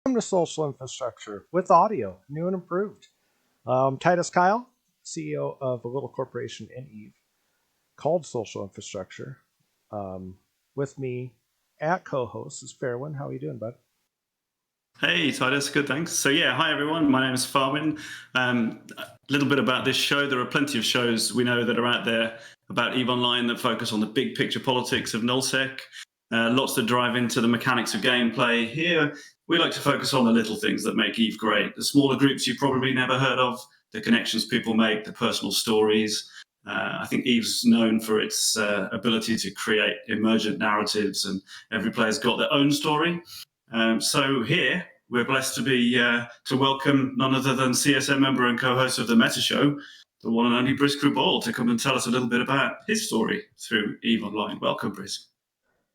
Welcome to Social Infrastructure with audio, new and improved. Titus Kyle, CEO of a little corporation in Eve called Social Infrastructure. With me at co-host is Fairwin. How are you doing, bud? Hey, Titus. Good, thanks. So yeah, hi everyone. My name is Farwin. A little bit about this show. There are plenty of shows we know that are out there about EVE Online that focus on the big picture politics of nullsec. Lots that drive into the mechanics of gameplay. Here, we like to focus on the little things that make EVE great. The smaller groups you've probably never heard of, the connections people make, the personal stories. I think EVE's known for its ability to create emergent narratives, and every player's got their own story. So here we're blessed to be to welcome none other than CSM member and co-host of the Meta Show, the one and only Brisc Rubal, to come and tell us a little bit about his story through EVE Online. Welcome, Brisc.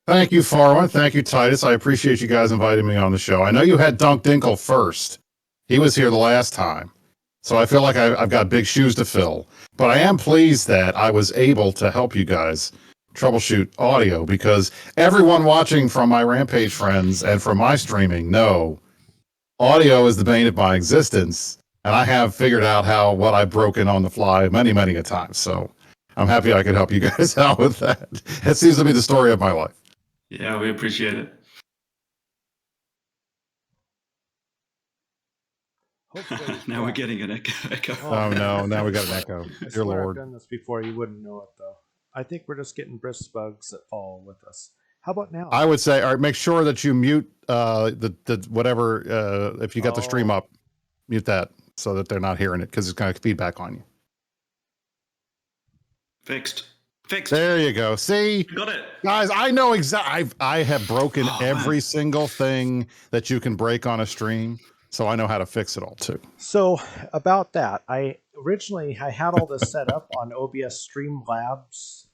Thank you, Farwin. Thank you, Titus. I appreciate you guys inviting me on the show. I know you had Dunk Dinkle first. He was here the last time. So I feel like I've got big shoes to fill. But I am pleased that I was able to help you guys troubleshoot audio, because everyone watching from my Rampage friends and from my streaming know audio is the bane of my existence. And I have figured out what I've broken on the fly many, many a time. So I'm happy I could help you guys out with that. It seems to be the story of my life. Yeah, we appreciate it. Hopefully, now we're getting an echo. Oh no, now we got an echo. Dear Lord. I've done this before, you wouldn't know it though. I think we're just getting Brisk bugs that fall with us. How about now? I would say, all right, make sure that you mute the whatever, if you got the stream up, mute that so that they're not hearing it, because it's going to feedback on you. Fixed. There you go. See, got it, guys. I know exactly. I have broken every single thing that you can break on a stream, so I know how to fix it all too. So about that, I had all this set up on OBS Streamlabs,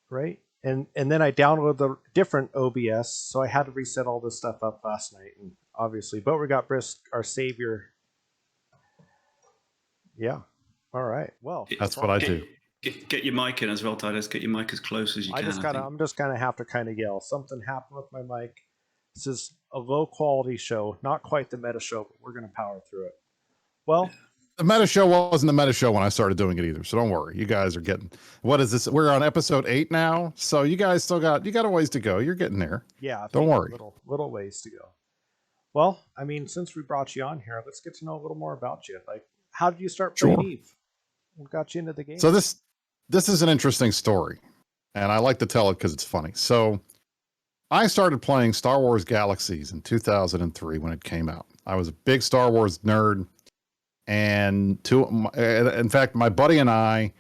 right? And then I downloaded the different OBS, so I had to reset all this stuff up last night. And obviously, but we got Brisk, our savior. Yeah. All right. Well, that's what I do. Get your mic in as well, Titus. Get your mic as close as you can. I'm just gonna have to kind of yell. Something happened with my mic. This is a low quality show, not quite the Meta Show, but we're gonna power through it. Well, the Meta Show wasn't the Meta Show when I started doing it either, so don't worry. You guys are getting, what is this? We're on episode 8 now, so you guys still got a ways to go. You're getting there. Yeah, don't worry. Little ways to go. Well, I mean, since we brought you on here, let's get to know a little more about you. Like, how did you start playing Eve? What got you into the game? So this is an interesting story, and I like to tell it because it's funny. So I started playing Star Wars Galaxies in 2003 when it came out. I was a big Star Wars nerd, and in fact, my buddy and I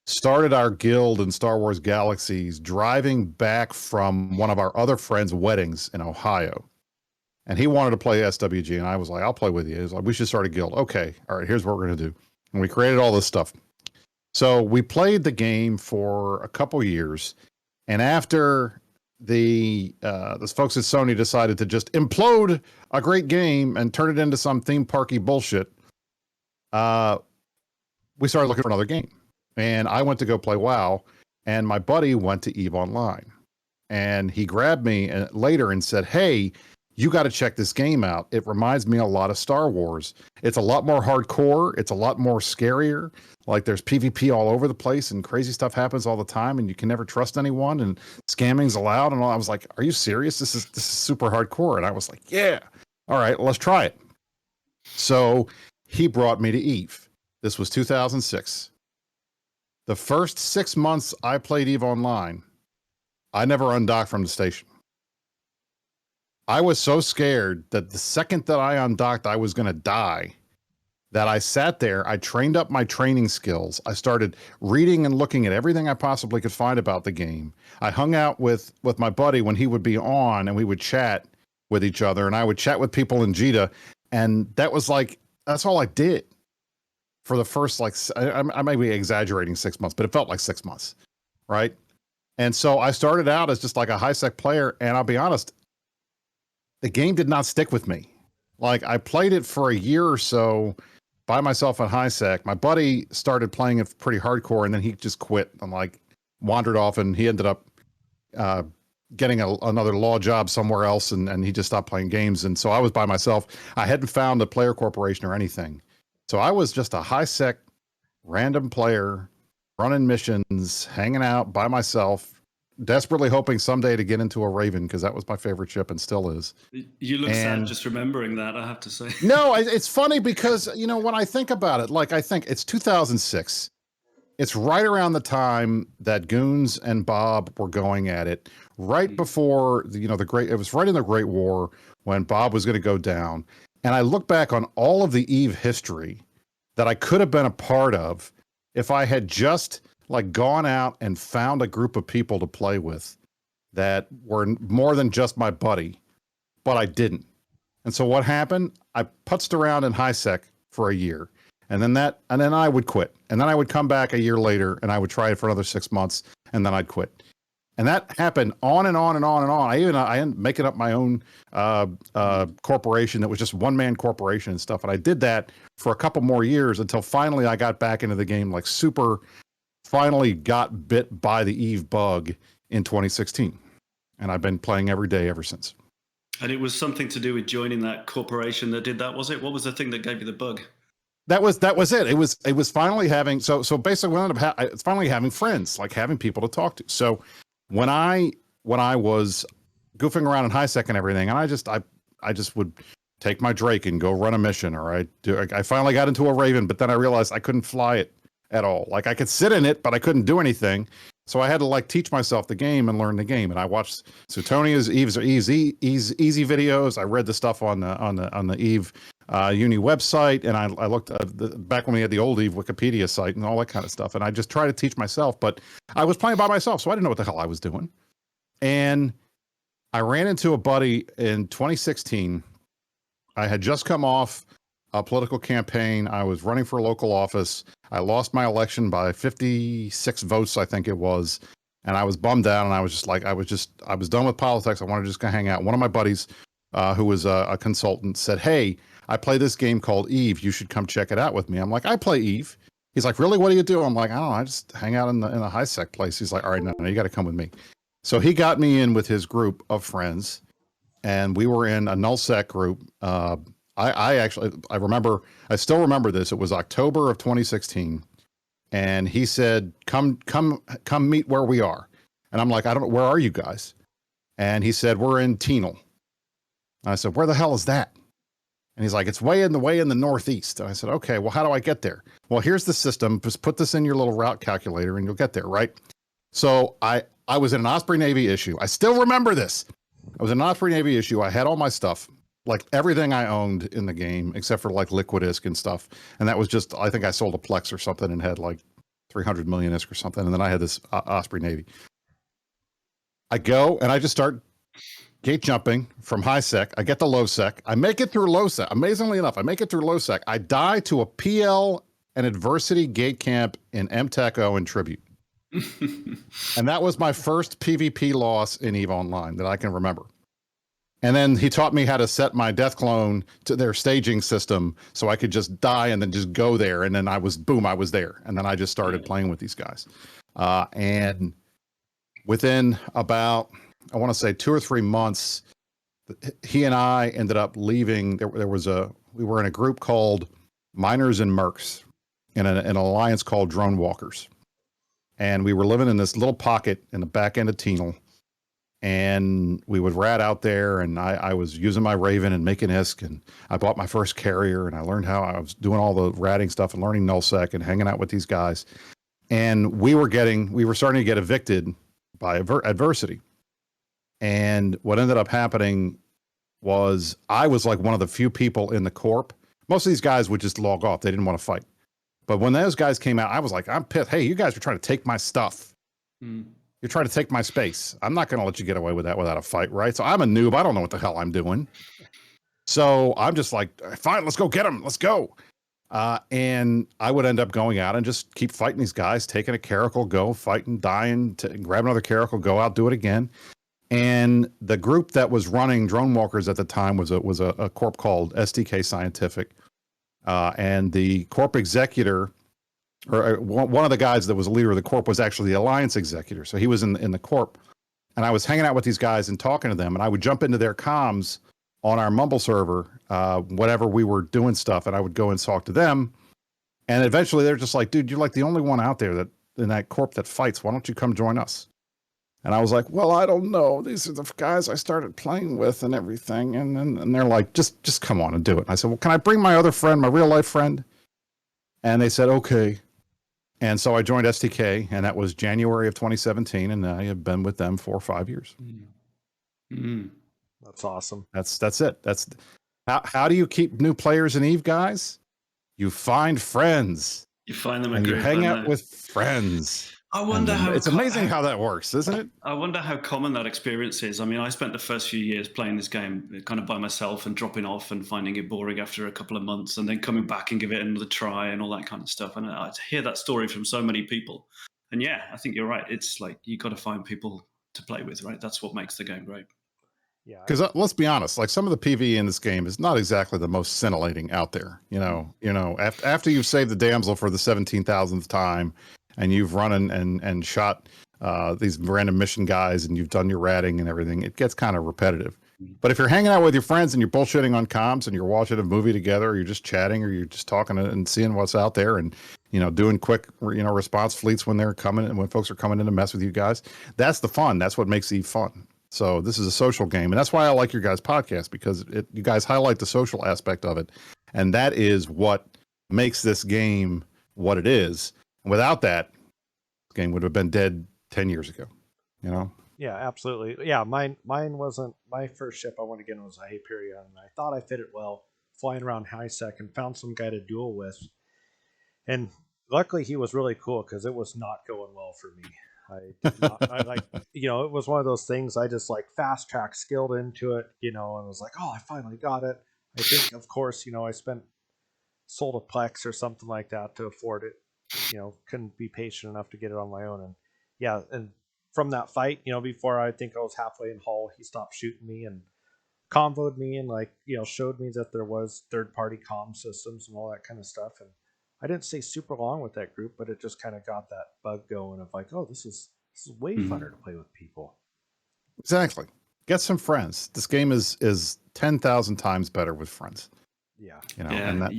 started our guild in Star Wars Galaxies driving back from one of our other friends' weddings in Ohio. And he wanted to play SWG, and I was like, I'll play with you. He was like, we should start a guild. Okay, all right, here's what we're going to do. And we created all this stuff. So we played the game for a couple years, and after the folks at Sony decided to just implode a great game and turn it into some theme parky bullshit, we started looking for another game. And I went to go play WoW, and my buddy went to EVE Online. And he grabbed me later and said, hey, you got to check this game out. It reminds me a lot of Star Wars. It's a lot more hardcore. It's a lot more scarier. Like, there's PvP all over the place, and crazy stuff happens all the time, and you can never trust anyone, and scamming's allowed. And all. I was like, are you serious? This is super hardcore. And I was like, yeah. All right, let's try it. So he brought me to EVE. This was 2006. The first 6 months I played EVE Online, I never undocked from the station. I was so scared that the second that I undocked, I was going to die, that I sat there. I trained up my training skills. I started reading and looking at everything I possibly could find about the game. I hung out with my buddy when he would be on, and we would chat with each other, and I would chat with people in Jita. And that's all I did for the first, I may be exaggerating 6 months, but it felt like 6 months. Right. And so I started out as just like a high sec player. And I'll be honest, the game did not stick with me. Like, I played it for a year or so by myself on high sec. My buddy started playing it pretty hardcore, and then he just quit and wandered off, and he ended up getting another law job somewhere else, and he just stopped playing games. And so I was by myself. I hadn't found a player corporation or anything. So I was just a high sec random player running missions, hanging out by myself, desperately hoping someday to get into a Raven, because that was my favorite ship and still is. You look sad just remembering that, I have to say. No, it's funny because, you know, when I think about it, like, I think it's 2006. It's right around the time that Goons and Bob were going at it, right before, you know, it was right in the Great War when Bob was going to go down. And I look back on all of the Eve history that I could have been a part of if I had just like gone out and found a group of people to play with that were more than just my buddy, but I didn't. And so what happened? I putzed around in high sec for a year. And then I would quit. And then I would come back a year later and I would try it for another 6 months and then I'd quit. And that happened on and on and on and on. I ended up making up my own corporation that was just one-man corporation and stuff. And I did that for a couple more years until finally I got back into the game, like finally got bit by the Eve bug in 2016. And I've been playing every day ever since. And it was something to do with joining that corporation that did that, was it? What was the thing that gave you the bug? That was it. It was finally having, so basically it's finally having friends, like having people to talk to. So when I was goofing around in high sec and everything, and I just would take my Drake and go run a mission, or I finally got into a Raven, but then I realized I couldn't fly it at all. Like I could sit in it, but I couldn't do anything. So I had to like teach myself the game and learn the game. And I watched Suetonia's easy videos. I read the stuff on the Eve Uni website, and I looked back when we had the old Eve Wikipedia site and all that kind of stuff. And I just tried to teach myself, but I was playing by myself, so I didn't know what the hell I was doing. And I ran into a buddy in 2016. I had just come off a political campaign. I was running for a local office. I lost my election by 56 votes, I think it was. And I was bummed out, and I was just like, I was done with politics. I wanted to just go hang out. One of my buddies, who was a consultant, said, "Hey, I play this game called Eve. You should come check it out with me." I'm like, "I play Eve." He's like, "Really? What do you do?" I'm like, "I don't know. I just hang out in a high sec place." He's like, "All right, no, you got to come with me." So he got me in with his group of friends, and we were in a null sec group. I still remember this. It was October of 2016. And he said, come meet where we are. And I'm like, I don't know, where are you guys? And he said, we're in Teenal. And I said, where the hell is that? And he's like, it's way in the northeast. And I said, okay, well, how do I get there? Well, here's the system. Just put this in your little route calculator and you'll get there, right? So I was in an Osprey Navy issue. I still remember this. I was in an Osprey Navy issue. I had all my stuff, like everything I owned in the game, except for like Liquidisk and stuff. And that was just, I think I sold a Plex or something and had like 300 million ISK or something. And then I had this Osprey Navy. I go and I just start gate jumping from high sec. I get to low sec. I make it through low sec. Amazingly enough, I make it through low sec. I die to a PL and adversity gate camp in MTECO and Tribute. And that was my first PvP loss in EVE Online that I can remember. And then he taught me how to set my death clone to their staging system so I could just die and then just go there. And then I was there. And then I just started playing with these guys. And within about, I want to say 2 or 3 months, he and I ended up leaving. We were in a group called Miners and Mercs in an alliance called Drone Walkers. And we were living in this little pocket in the back end of Teenal. And we would rat out there, and I was using my Raven and making ISK, and I bought my first carrier, and I learned how I was doing all the ratting stuff and learning nullsec and hanging out with these guys. And we were starting to get evicted by adversity. And what ended up happening was I was like one of the few people in the corp. Most of these guys would just log off. They didn't want to fight. But when those guys came out, I was like, I'm pissed. Hey, you guys are trying to take my stuff. You're trying to take my space. I'm not going to let you get away with that without a fight, right? So I'm a noob. I don't know what the hell I'm doing. So I'm just like, fine, let's go get him. Let's go. And I would end up going out and just keep fighting these guys, taking a caracal, go, fighting, dying, grab another caracal, go out, do it again. And the group that was running Drone Walkers at the time was a corp called SDK Scientific. And the corp executor, or one of the guys that was a leader of the corp, was actually the alliance executor. So he was in the corp. and I was hanging out with these guys and talking to them, and I would jump into their comms on our Mumble server, whatever we were doing stuff, and I would go and talk to them. And eventually they're just like, dude, you're like the only one out there that in that corp that fights. Why don't you come join us? And I was like, well, I don't know. These are the guys I started playing with and everything. And they're like, just come on and do it. And I said, well, can I bring my other friend, my real life friend? And they said, okay. And so I joined STK, and that was January of 2017. And I have been with them for 5 years. Mm. That's awesome. That's it. That's how do you keep new players in Eve, guys? You find friends. You find them and you hang out with friends. I wonder how it's amazing how that works, isn't it? I wonder how common that experience is. I mean, I spent the first few years playing this game kind of by myself and dropping off and finding it boring after a couple of months, and then coming back and give it another try and all that kind of stuff. And I hear that story from so many people. And yeah, I think you're right. It's like you got to find people to play with, right? That's what makes the game great. Yeah, because let's be honest, like some of the PvE in this game is not exactly the most scintillating out there. You know, after you've saved the damsel for the 17,000th time, and you've run and shot these random mission guys, and you've done your ratting and everything, it gets kind of repetitive. But if you're hanging out with your friends and you're bullshitting on comms and you're watching a movie together, or you're just chatting, or you're just talking and seeing what's out there, and doing quick response fleets when they're coming and when folks are coming in to mess with you guys, that's the fun. That's what makes Eve fun. So this is a social game, and that's why I like your guys' podcast, because you guys highlight the social aspect of it, and that is what makes this game what it is. And without that, this game would have been dead 10 years ago. Yeah, absolutely. Yeah, mine wasn't my first ship. I went again was a Hyperion, and I thought I fit it well, flying around high sec, and found some guy to duel with, and luckily he was really cool because it was not going well for me. I did not, it was one of those things I just like fast track skilled into it, and was like, oh, I finally got it. I think, of course, I sold a Plex or something like that to afford it. Couldn't be patient enough to get it on my own. And yeah, and from that fight, before I think I was halfway in hull, he stopped shooting me and convoed me and showed me that there was third-party comm systems and all that kind of stuff. And I didn't stay super long with that group, but it just kind of got that bug going of like, oh, this is way funner to play with people. Exactly. Get some friends. This game is 10,000 times better with friends. Yeah. And that.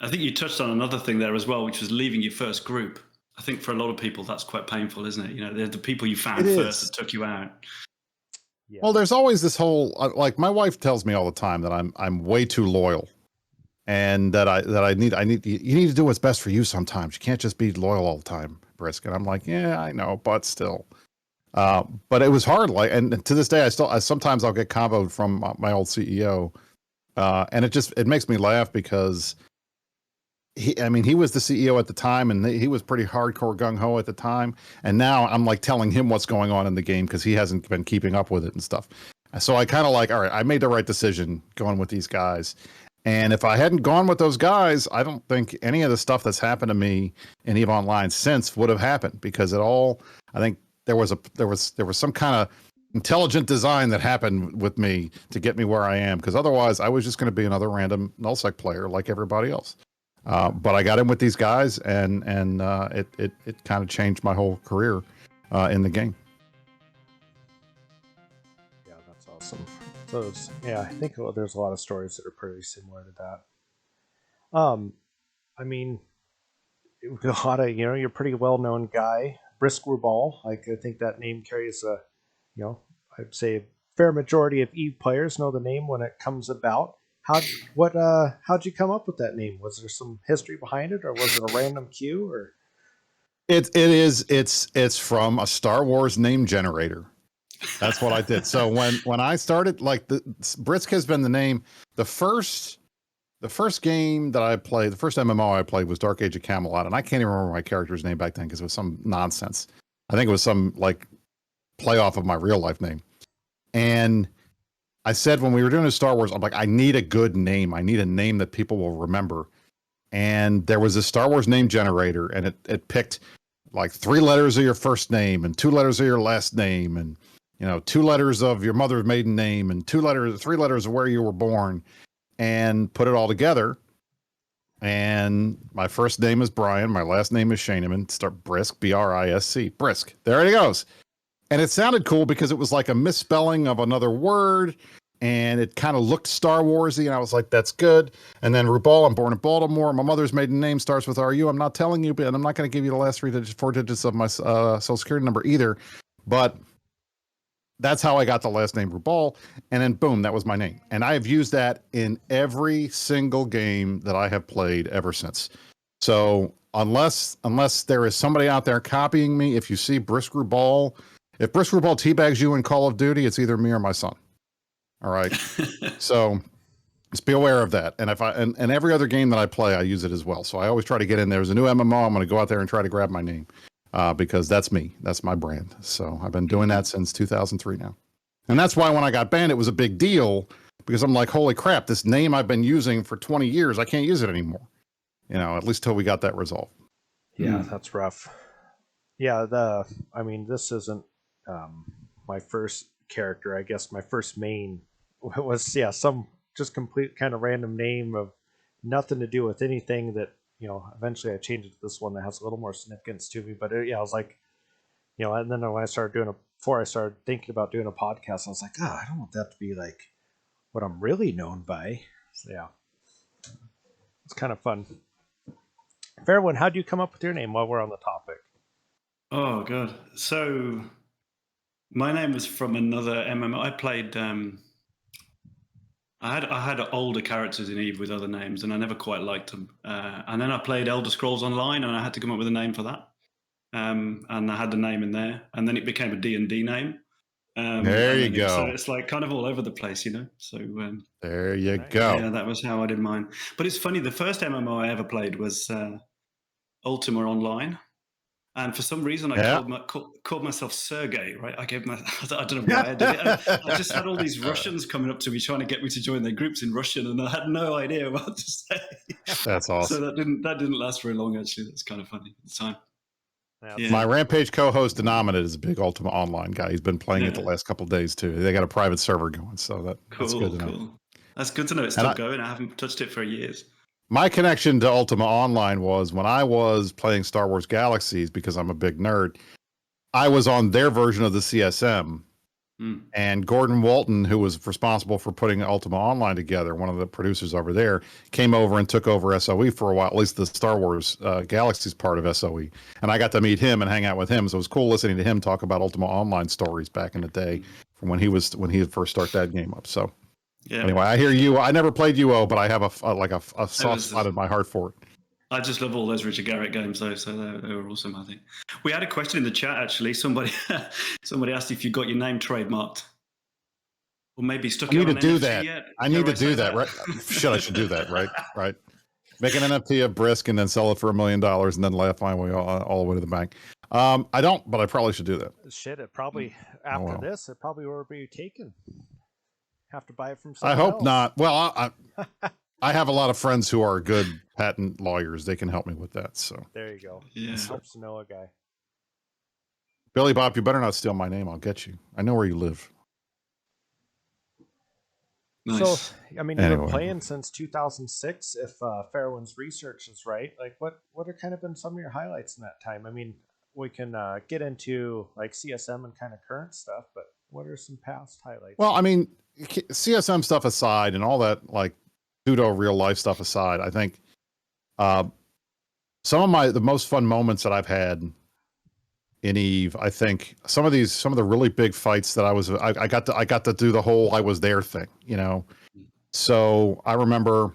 I think you touched on another thing there as well, which was leaving your first group. I think for a lot of people, that's quite painful, isn't it? They're the people you found first that took you out. Yeah. Well, there's always this whole, like my wife tells me all the time that I'm way too loyal. And that I need you need to do what's best for you sometimes. You can't just be loyal all the time, Brisc. And I'm like, yeah, I know, but still. But it was hard. And to this day, sometimes I'll get convoed from my old CEO, and it makes me laugh because he was the CEO at the time, and he was pretty hardcore gung ho at the time. And now I'm like telling him what's going on in the game because he hasn't been keeping up with it and stuff. So I kind of all right, I made the right decision going with these guys. And if I hadn't gone with those guys, I don't think any of the stuff that's happened to me in EVE Online since would have happened, because I think there was some kind of intelligent design that happened with me to get me where I am, because otherwise I was just going to be another random nullsec player like everybody else. But I got in with these guys, and it kind of changed my whole career in the game. Yeah, that's awesome. So I think there's a lot of stories that are pretty similar to that. I mean, a lot of you're a pretty well-known guy, Brisc Rubal. I think that name carries I'd say a fair majority of EVE players know the name when it comes about. How'd you come up with that name? Was there some history behind it, or was it a random cue? Or it's from a Star Wars name generator. That's what I did. So when I started, like, Brisc has been the name. The first game that I played, the first MMO I played was Dark Age of Camelot, and I can't even remember my character's name back then because it was some nonsense. I think it was some like playoff of my real life name. And I said when we were doing a Star Wars, I'm like, I need a good name. I need a name that people will remember. And there was a Star Wars name generator, and it picked like 3 letters of your first name and 2 letters of your last name, and 2 letters of your mother's maiden name and 3 letters of where you were born, and put it all together. And my first name is Brian. My last name is Shaneman. Start Brisc, Brisc. Brisc. There it goes. And it sounded cool because it was like a misspelling of another word, and it kind of looked Star Warsy, and I was like, that's good. And then Rubal, I'm born in Baltimore. My mother's maiden name starts with RU. I'm not telling you, and I'm not going to give you the last four digits of my social security number either. But that's how I got the last name Rubal. And then boom, that was my name. And I have used that in every single game that I have played ever since. So unless there is somebody out there copying me, if you see Brisc Rubal, if Brisc Rubal teabags you in Call of Duty, it's either me or my son. All right. So just be aware of that. And if and every other game that I play, I use it as well. So I always try to get in there. There's a new MMO. I'm going to go out there and try to grab my name because that's me. That's my brand. So I've been doing that since 2003 now. And that's why when I got banned, it was a big deal because I'm like, holy crap, this name I've been using for 20 years, I can't use it anymore. At least till we got that resolved. Yeah, that's rough. Yeah, this isn't my first character. I guess my first main was some just complete kind of random name of nothing to do with anything that eventually I changed it to this one that has a little more significance to me. But I was like, and then when I started before I started thinking about doing a podcast, I was like, I don't want that to be like what I'm really known by. So yeah, it's kind of fun. Fairwin, how do you come up with your name while we're on the topic? Oh god, so my name was from another MMO. I played. I had older characters in Eve with other names, and I never quite liked them. And then I played Elder Scrolls Online, and I had to come up with a name for that. And I had the name in there, and then it became a D&D name. There you go. So it's like kind of all over the place, So there you go. Yeah, that was how I did mine. But it's funny. The first MMO I ever played was Ultima Online. And for some reason, I called myself Sergey, right? I don't know why I did it. I just had all these Russians coming up to me trying to get me to join their groups in Russian, and I had no idea what to say. That's awesome. So that didn't last very long, actually. That's kind of funny at the time. Yeah. My Rampage co-host Denominate is a big Ultima Online guy. He's been playing it the last couple of days too. They got a private server going, so that's good to know. That's good to know. It's still going. I haven't touched it for years. My connection to Ultima Online was when I was playing Star Wars Galaxies, because I'm a big nerd. I was on their version of the CSM, and Gordon Walton, who was responsible for putting Ultima Online together, one of the producers over there, came over and took over SOE for a while, at least the Star Wars Galaxies part of SOE. And I got to meet him and hang out with him. So it was cool listening to him talk about Ultima Online stories back in the day from when he had first started that game up. So anyway, I hear you. I never pplayed UO, but I have a soft spot in my heart for it. I just love all those Richard Garriott games, though, so they were awesome, I think. We had a question in the chat, actually. Somebody asked if you got your name trademarked. Or maybe stuck it on an NFT yet. I need to do that, right? I should do that, right? Right. Make an NFT of Brisc and then sell it for $1 million and then laugh my way all the way to the bank. I don't, but I probably should do that. Shit, it probably, after this, it probably will be taken. Have to buy it from someone else. I hope not. Well, I have a lot of friends who are good patent lawyers. They can help me with that. So there you go. Yeah, helps to know a guy. Billy Bob, you better not steal my name. I'll get you. I know where you live. Nice. So, you've been playing since 2006. If Fairwin's research is right, like what have kind of been some of your highlights in that time? We can get into like CSM and kind of current stuff, but what are some past highlights? Well, CSM stuff aside and all that, like pseudo real life stuff aside, I think some of the most fun moments that I've had in Eve, I think some of the really big fights that I got to do the whole I was there thing, So I remember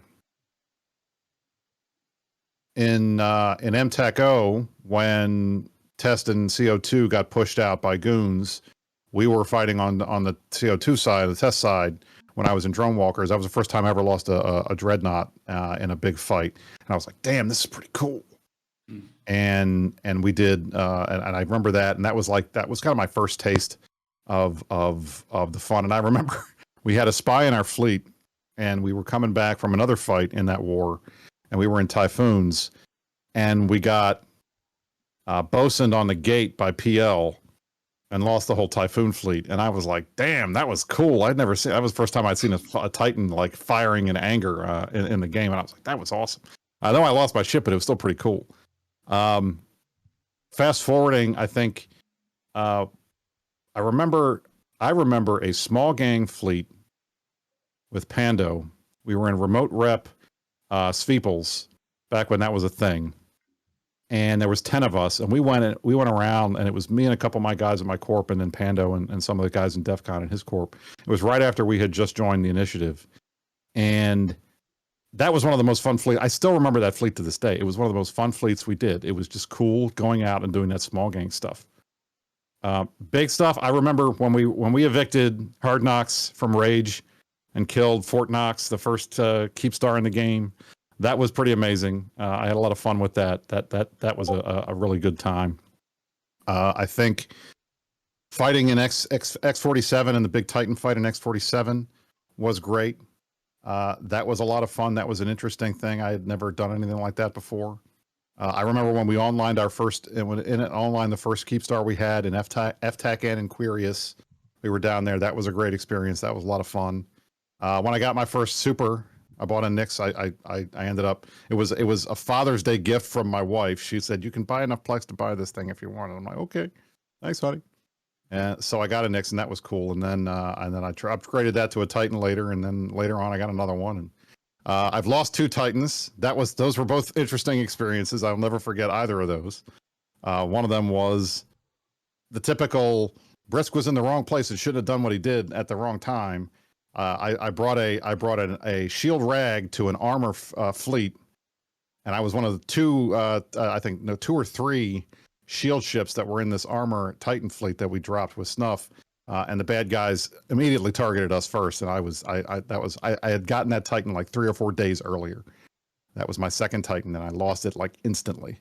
in MTech-O when Test and CO2 got pushed out by goons, we were fighting on the CO2 side, the Test side. When I was in Drone Walkers, that was the first time I ever lost a dreadnought in a big fight, and I was like, "Damn, this is pretty cool." And we did, and I remember that, and that was kind of my first taste of the fun. And I remember we had a spy in our fleet, and we were coming back from another fight in that war, and we were in Typhoons, and we got bosuned on the gate by PL. And lost the whole Typhoon fleet, and I was like, "Damn, that was cool." I'd never seen. That was the first time I'd seen a Titan like firing in anger in the game, and I was like, "That was awesome." I know I lost my ship, but it was still pretty cool. Fast forwarding, I think I I remember a small gang fleet with Pando. We were in remote rep Sveeples back when that was a thing. And there was 10 of us, and we went around, and it was me and a couple of my guys in my corp, and then Pando and some of the guys in DEF CON in his corp. It was right after we had just joined the initiative. And that was one of the most fun fleets. I still remember that fleet to this day. It was one of the most fun fleets we did. It was just cool going out and doing that small gang stuff. Big stuff. I remember when we evicted Hard Knocks from Rage and killed Fort Knox, the first keep star in the game. That was pretty amazing. I had a lot of fun with that. That was a really good time. I think fighting in X47 and the big Titan fight in X47 was great. That was a lot of fun. That was an interesting thing. I had never done anything like that before. I remember when we onlined our first, the first keep star we had in FTACN and Quirius. We were down there. That was a great experience. That was a lot of fun. When I got my first super, I bought a Nix. I ended up, it was a Father's Day gift from my wife. She said, you can buy enough Plex to buy this thing if you want. And I'm like, okay, thanks, honey. And so I got a Nix, and that was cool. And then I upgraded that to a Titan later. And then later on, I got another one. And I've lost 2 Titans. Those were both interesting experiences. I'll never forget either of those. One of them was the typical Brisc was in the wrong place and shouldn't have done what he did at the wrong time. I brought a shield rag to an armor fleet, and I was one of the 2 or 3 shield ships that were in this armor Titan fleet that we dropped with Snuff, and the bad guys immediately targeted us first. And I had gotten that Titan like 3 or 4 days earlier. That was my second Titan, and I lost it like instantly.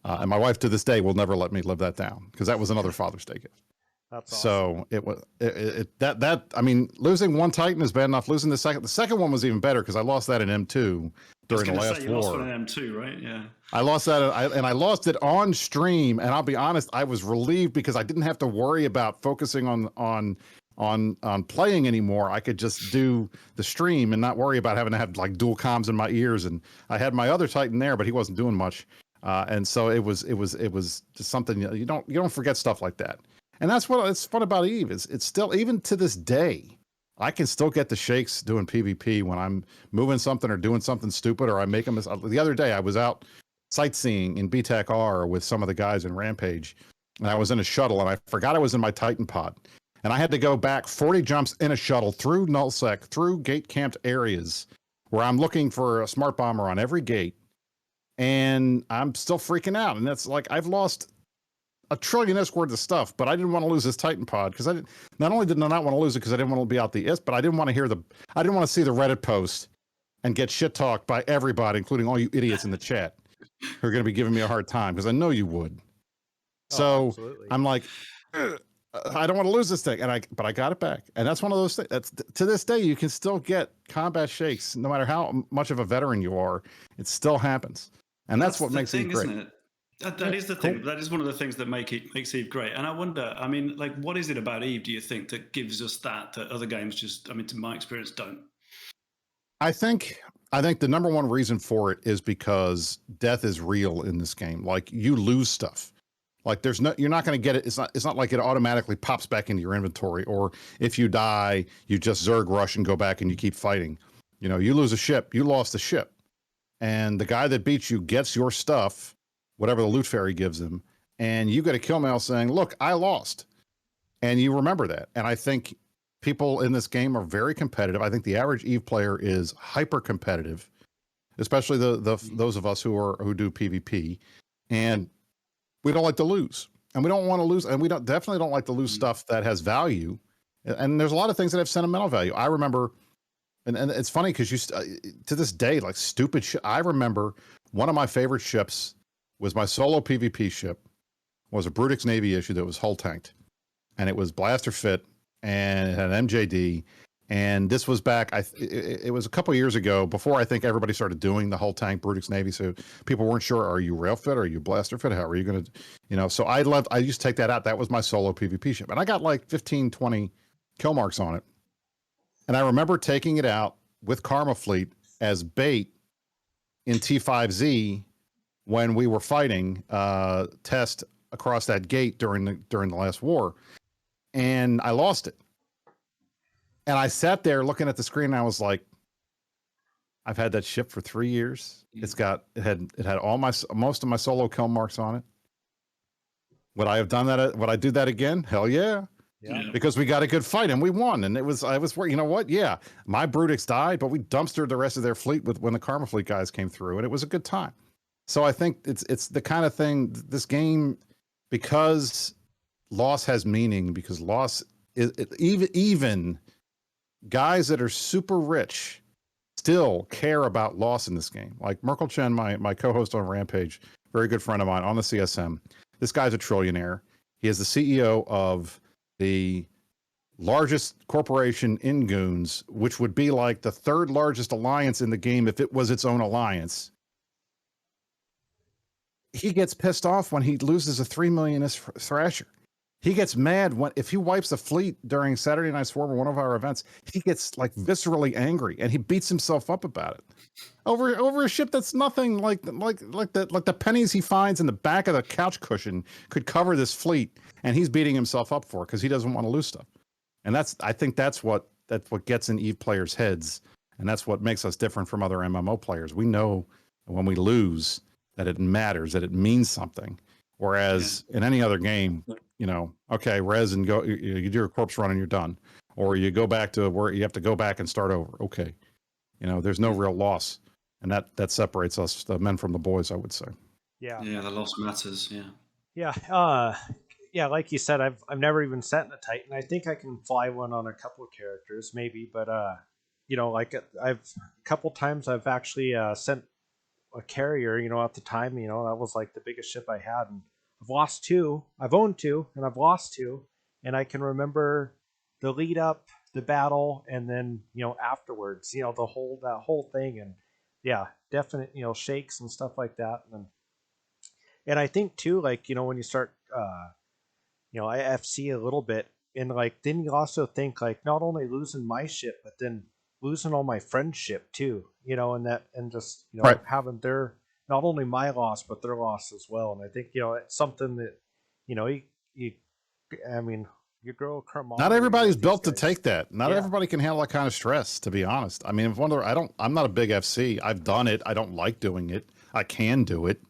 And my wife to this day will never let me live that down, because that was another Father's Day gift. That's awesome. So it was I mean, losing one Titan is bad enough. Losing the second one was even better, because I lost that in M2 during the last war. You lost one in M2, right? Yeah. I lost that, and I lost it on stream. And I'll be honest, I was relieved, because I didn't have to worry about focusing on playing anymore. I could just do the stream and not worry about having to have like dual comms in my ears. And I had my other Titan there, but he wasn't doing much. And so it was just something, you don't forget stuff like that. And that's what it's fun about Eve. It's still, even to this day, I can still get the shakes doing PvP when I'm moving something or doing something stupid, or I make them. The other day I was out sightseeing in BTAC R with some of the guys in Rampage, and I was in a shuttle, and I forgot I was in my Titan pod, and I had to go back 40 jumps in a shuttle through nullsec, through gate camped areas where I'm looking for a smart bomber on every gate, and I'm still freaking out. And that's like, I've lost a trillion-ish worth of stuff, but I didn't want to lose this Titan pod, because not only did I not want to lose it because I didn't want to be out the ISP, but I didn't want to see the Reddit post and get shit talked by everybody, including all you idiots in the chat who are going to be giving me a hard time, because I know you would. So I'm like, I don't want to lose this thing, but I got it back, and that's one of those things. That's, to this day, you can still get combat shakes, no matter how much of a veteran you are. It still happens, and that's what makes it great. Isn't it? That is the thing. That is one of the things that makes Eve great. And I wonder, I mean, like, what is it about Eve, do you think, that gives us that other games just, I mean, to my experience, don't? I think the number one reason for it is because death is real in this game. Like, you lose stuff. Like, you're not going to get it. It's not like it automatically pops back into your inventory, or if you die, you just Zerg rush and go back and you keep fighting. You know, you lose a ship, you lost the ship, and the guy that beats you gets your stuff, whatever the loot fairy gives him, and you get a kill mail saying, look, I lost. And you remember that. And I think people in this game are very competitive. I think the average Eve player is hyper competitive, especially those of us who do PvP. And we don't like to lose. And we don't want to lose. And we definitely don't like to lose stuff that has value. And there's a lot of things that have sentimental value. I remember, and it's funny because to this day, like, stupid shit. I remember one of my favorite ships was my solo PvP ship, was a Brutix Navy issue that was hull tanked, and it was blaster fit, and it had an MJD. And this was back, it was a couple years ago, before I think everybody started doing the hull tank Brutix Navy. So people weren't sure, are you rail fit? Are you blaster fit? How are you going to, so I used to take that out. That was my solo PvP ship. And I got like 15, 20 kill marks on it. And I remember taking it out with Karma Fleet as bait in T5Z when we were fighting test across that gate during the last war. and I lost it. And I sat there looking at the screen and I was like, I've had that ship for 3 years. It had all most of my solo kill marks on it. Would I have done that? Would I do that again? Hell yeah. Yeah. Because we got a good fight and we won. And I was, you know what? Yeah. My Brutix died, but we dumpstered the rest of their fleet when the Karma Fleet guys came through, and it was a good time. So I think it's the kind of thing, this game, because loss has meaning, because loss is even guys that are super rich still care about loss in this game. Like Merkel Chen, my co-host on Rampage, very good friend of mine on the CSM. This guy's a trillionaire. He is the CEO of the largest corporation in Goons, which would be like the third largest alliance in the game if it was its own alliance. He gets pissed off when he loses a 3 millionist Thrasher. He gets mad if he wipes a fleet during Saturday Night Swarm or one of our events. He gets like viscerally angry and he beats himself up about it over a ship that's nothing like the pennies he finds in the back of the couch cushion could cover this fleet, and he's beating himself up for it because he doesn't want to lose stuff. And I think that's what gets in EVE players' heads, and that's what makes us different from other MMO players. We know when we lose that it matters, that it means something. Whereas in any other game, you know, okay, res and go, you do your corpse run and you're done, or you go back to where you have to go back and start over. Okay, you know, there's no real loss, and that separates us, the men from the boys, I would say. Yeah. Yeah, the loss matters. Yeah. Yeah. Yeah, like you said, I've never even sent in a Titan. I think I can fly one on a couple of characters, maybe, but you know, like I've a couple times I've actually sent a carrier. You know, at the time, you know, that was like the biggest ship I had, and I've lost two. I've owned two, and I've lost two, and I can remember the lead up, the battle, and then you know afterwards, you know, that whole thing, and yeah, definite, you know, shakes and stuff like that, and I think too, like you know, when you start, you know, IFC a little bit, and like then you also think like not only losing my ship, but then losing all my friendship too, you know, and just you know Right. having their not only my loss but their loss as well. And I think you know it's something that you know you I mean you grow a camaraderie. Not everybody's with these built to guys. take that. Not Yeah. everybody can handle that kind of stress, to be honest. I mean, I'm not a big FC. I've done it. I don't like doing it. I can do it.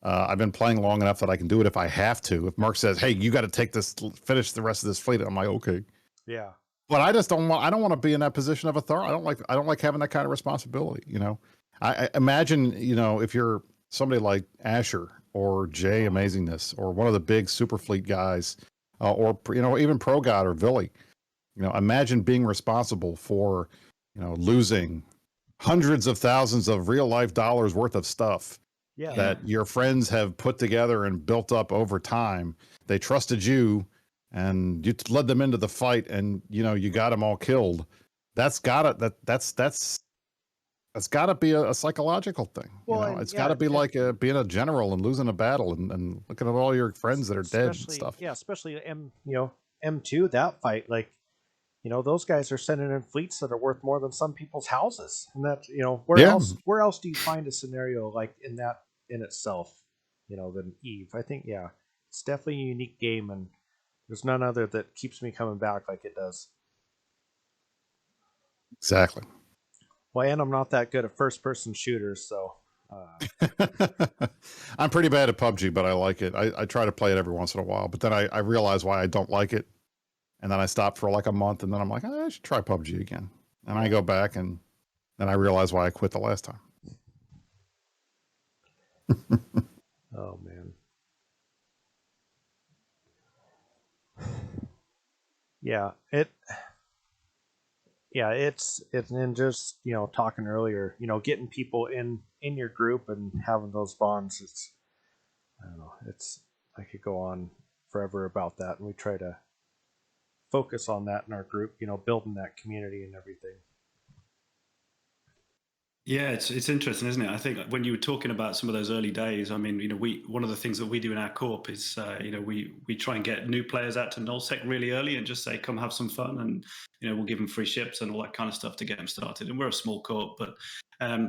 I've been playing long enough that I can do it if I have to. If Mark says, "Hey, you got to finish the rest of this fleet," I'm like, okay. Yeah. But I don't want to be in that position of authority. I don't like having that kind of responsibility. You know, I imagine, you know, if you're somebody like Asher or Jay Amazingness or one of the big super fleet guys, or you know, even Pro God or Villy, you know, imagine being responsible for, you know, losing hundreds of thousands of real life dollars worth of stuff Yeah. that your friends have put together and built up over time. They trusted you and you led them into the fight, and you know, you got them all killed. That's gotta be a psychological thing. Well, you know, and it's yeah, gotta be and like being a general and losing a battle and looking at all your friends that are dead and especially stuff. yeah, especially M2, that fight, like you know those guys are sending in fleets that are worth more than some people's houses, and that you know Yeah. where else do you find a scenario like in that in itself, you know, than Eve? I think yeah, it's definitely a unique game, and there's none other that keeps me coming back like it does. Exactly. Well, and I'm not that good at first person shooters, so I'm pretty bad at PUBG, but I like it. I try to play it every once in a while, but then I realize why I don't like it. And then I stop for like a month, and then I'm like, I should try PUBG again. And I go back, and then I realize why I quit the last time. oh man. Yeah, it's and just you know talking earlier, you know, getting people in your group and having those bonds. It's I don't know. It's I could go on forever about that, and we try to focus on that in our group. You know, building that community and everything. Yeah, it's interesting, isn't it? I think when you were talking about some of those early days, I mean, one of the things that we do in our corp is, we try and get new players out to nullsec really early and just say, come have some fun, and we'll give them free ships and all that kind of stuff to get them started. And we're a small corp, but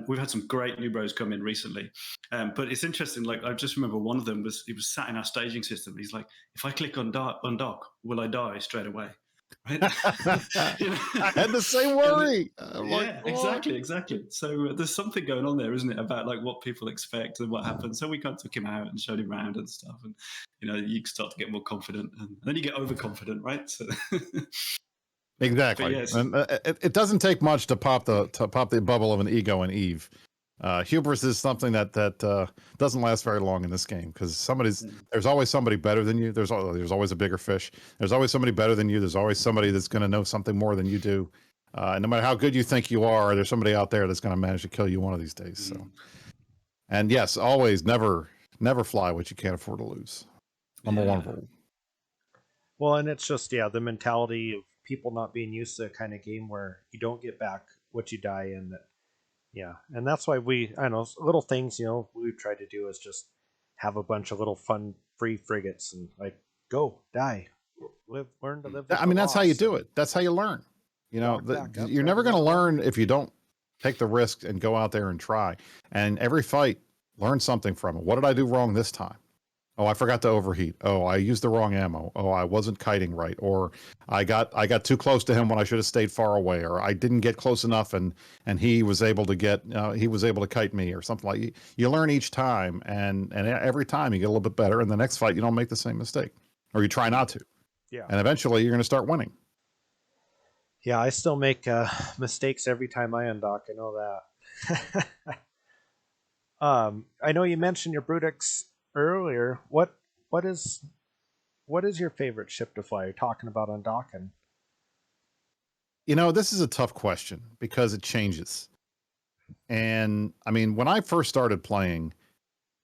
we've had some great new bros come in recently. But it's interesting. Like I just remember one of them he was sat in our staging system. He's like, if I click on dock, will I die straight away? Right? I had the same worry. Yeah, exactly. So there's something going on there, isn't it, about like what people expect and what happens. So we kind of took him out and showed him around and stuff, and you start to get more confident, and then you get overconfident, right? So exactly. Yes. And it doesn't take much to pop the bubble of an ego in Eve. Hubris is something that doesn't last very long in this game, because there's always somebody better than you. There's always a bigger fish. There's always somebody better than you. There's always somebody that's going to know something more than you do. And no matter how good you think you are, there's somebody out there that's going to manage to kill you one of these days. So, and yes, always never fly what you can't afford to lose. Number one rule. Well, and it's just the mentality of people not being used to a kind of game where you don't get back what you die in. Yeah, and that's why little things, we've tried to do is just have a bunch of little fun free frigates and like go die, learn to live. I mean, that's how you do it. That's how you learn. You're never going to learn if you don't take the risk and go out there and try. And every fight, learn something from it. What did I do wrong this time? Oh, I forgot to overheat. Oh, I used the wrong ammo. Oh, I wasn't kiting right. Or I got too close to him when I should have stayed far away. Or I didn't get close enough and he was able to kite me or something like that. You learn each time, and every time you get a little bit better. And the next fight, you don't make the same mistake, or you try not to. Yeah. And eventually you're going to start winning. Yeah, I still make mistakes every time I undock. I know that. I know you mentioned your Brutix earlier. What is your favorite ship to fly? You're talking about undocking. This is a tough question because it changes. And I mean, when I first started playing,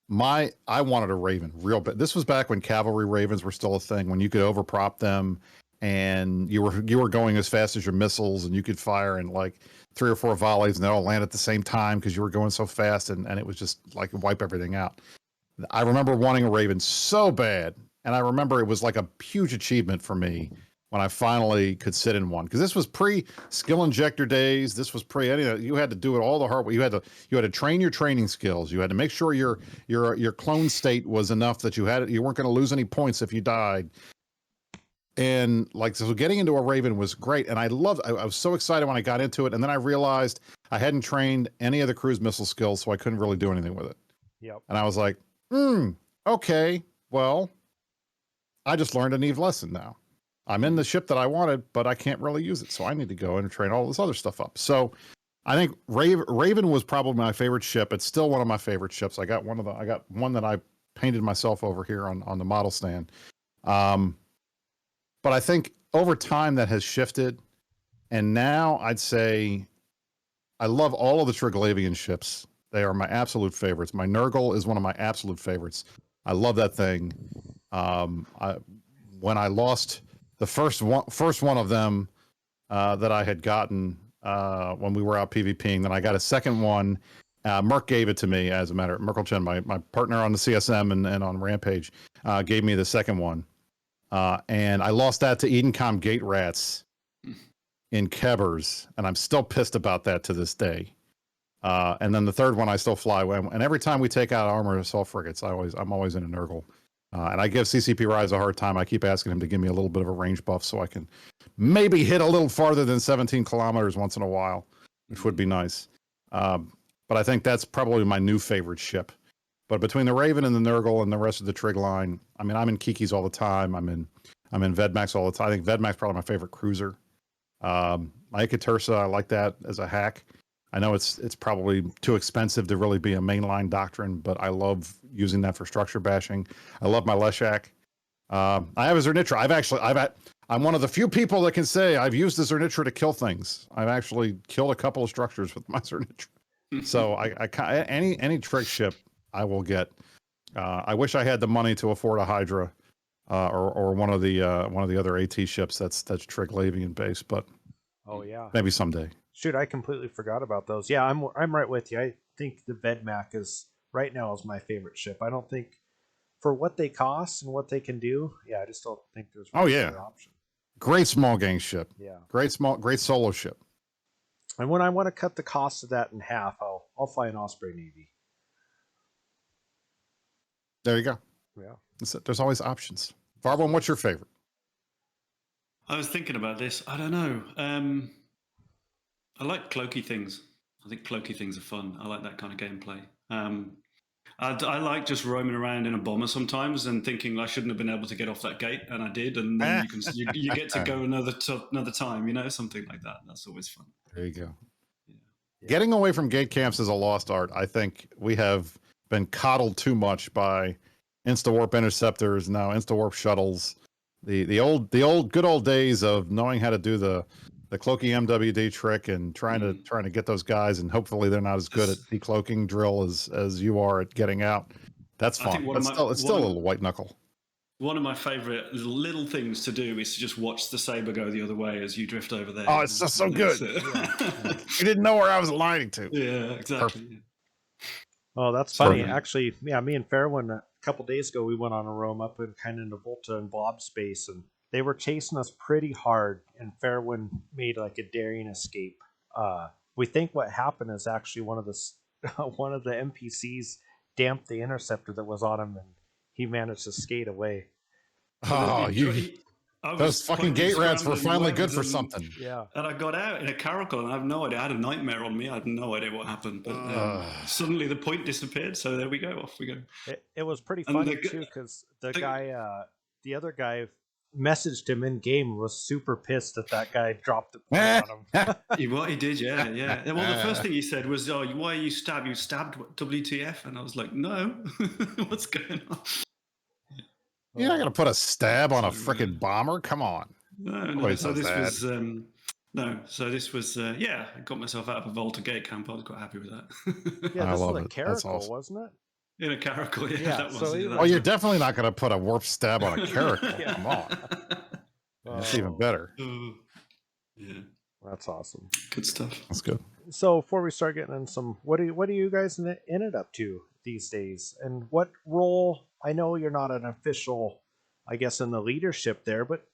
I wanted a Raven real bad. This was back when cavalry Ravens were still a thing, when you could overprop them and you were going as fast as your missiles, and you could fire in like 3 or 4 volleys and they all land at the same time because you were going so fast, and it was just like wipe everything out. I remember wanting a Raven so bad, and I remember it was like a huge achievement for me when I finally could sit in one, because this was pre skill injector days. This was pre anything. You had to do it all the hard way. You had to train your training skills. You had to make sure your clone state was enough that you weren't going to lose any points if you died. And like, so getting into a Raven was great, and I was so excited when I got into it, and then I realized I hadn't trained any of the cruise missile skills, so I couldn't really do anything with it. Yep. And I was like, okay, well, I just learned an Eve lesson now. I'm in the ship that I wanted, but I can't really use it, so I need to go and train all this other stuff up. So I think Raven was probably my favorite ship. It's still one of my favorite ships. I got one that I painted myself over here on the model stand. But I think over time that has shifted, and now I'd say I love all of the Triglavian ships. They are my absolute favorites. My Nurgle is one of my absolute favorites. I love that thing. When I lost the first one of them that I had gotten when we were out PvPing, then I got a second one. Merc gave it to me, as a matter of Merkel Chen, my partner on the CSM and on Rampage, gave me the second one. And I lost that to Edencom Gate Rats in Kebers, and I'm still pissed about that to this day. And then the third one I still fly. And every time we take out armor assault frigates, I'm always in a Nurgle. And I give CCP Rise a hard time. I keep asking him to give me a little bit of a range buff so I can maybe hit a little farther than 17 kilometers once in a while, which would be nice. But I think that's probably my new favorite ship. But between the Raven and the Nurgle and the rest of the Trig line, I mean, I'm in Kikis all the time. I'm in Vedmax all the time. I think Vedmax probably my favorite cruiser. My Ikatursa, I like that as a hack. I know it's probably too expensive to really be a mainline doctrine, but I love using that for structure bashing. I love my Leshak. I have a Zernitra. I'm one of the few people that can say I've used the Zernitra to kill things. I've actually killed a couple of structures with my Zernitra. So any trick ship I will get. I wish I had the money to afford a Hydra or one of the other AT ships that's Triglavian based, but Oh yeah. Maybe someday. Shoot, I completely forgot about those. Yeah, I'm right with you. I think the Vedmak is right now is my favorite ship. I don't think for what they cost and what they can do. Yeah, I just don't think there's Oh really yeah, another option. great small game ship. Yeah. Great solo ship. And when I want to cut the cost of that in half, I'll fly an Osprey Navy. There you go. Yeah. There's always options. Farborn, what's your favorite? I was thinking about this. I don't know. I like cloaky things. I think cloaky things are fun. I like that kind of gameplay. I like just roaming around in a bomber sometimes and thinking I shouldn't have been able to get off that gate, and I did. And then you get to go another time. You know, something like that. That's always fun. There you go. Yeah. Getting away from gate camps is a lost art. I think we have been coddled too much by Instawarp interceptors, now Instawarp shuttles. The good old days of knowing how to do the cloaky MWD trick and trying to get those guys, and hopefully they're not as good at decloaking drill as you are at getting out. That's fun. But it's still a little white knuckle. One of my favorite little things to do is to just watch the Saber go the other way as you drift over there. Oh, it's just so good. You didn't know where I was aligning to. Yeah, exactly. Oh, that's funny. Actually, yeah, me and Fairwind a couple days ago, we went on a roam up in kind of into Volta and Blob space, and they were chasing us pretty hard, and Fairwind made like a daring escape. We think what happened is actually one of the NPCs damped the interceptor that was on him, and he managed to skate away. Oh, those fucking gate rats were finally good for something. Yeah. And I got out in a caracal, and I have no idea. I had a nightmare on me. I had no idea what happened. But suddenly the point disappeared. So there we go. Off we go. It was pretty funny too, because the other guy messaged him in game, was super pissed that guy dropped the point on him. What he did, yeah. Well, the first thing he said was, "Oh, why are you stabbed? You stabbed WTF?" And I was like, "No, what's going on?" You're not gonna put a stab on a freaking bomber? Come on. No. So this was I got myself out of a Volta gate camp. I was quite happy with that. Yeah, I love was a it. caracal, That's awesome. wasn't it? In a caracal, Yeah, that so was. Oh, you're definitely not gonna put a warp stab on a caracal. Come on. That's even better. Yeah. That's awesome. Good stuff. That's good. So before we start getting in some, what are you guys in it up to these days? And what role? I know you're not an official, I guess, in the leadership there, but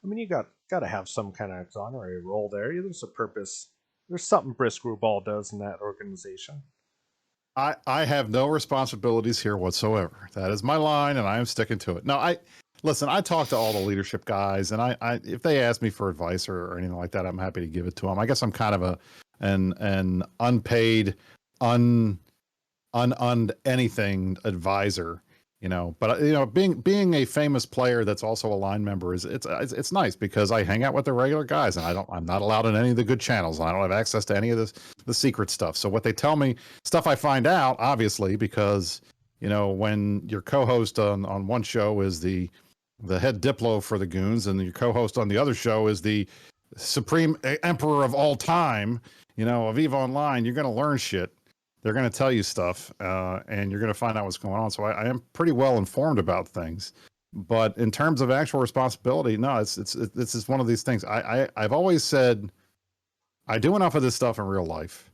I mean, you got to have some kind of honorary role there. There's a purpose. There's something Brisc Rubal does in that organization. I have no responsibilities here whatsoever. That is my line, and I am sticking to it. No, I talk to all the leadership guys, and I if they ask me for advice or anything like that, I'm happy to give it to them. I guess I'm kind of an unpaid, anything advisor, but being a famous player that's also a line member it's nice, because I hang out with the regular guys, and I'm not allowed in any of the good channels, and I don't have access to any of the secret stuff. So what they tell me, stuff I find out, obviously, because when your co-host on one show is the head diplo for the goons, and your co-host on the other show is the supreme emperor of all time, of EVE Online, you're going to learn shit. They're going to tell you stuff, and you're going to find out what's going on. So I am pretty well informed about things, but in terms of actual responsibility, no, it's just one of these things. I've always said I do enough of this stuff in real life.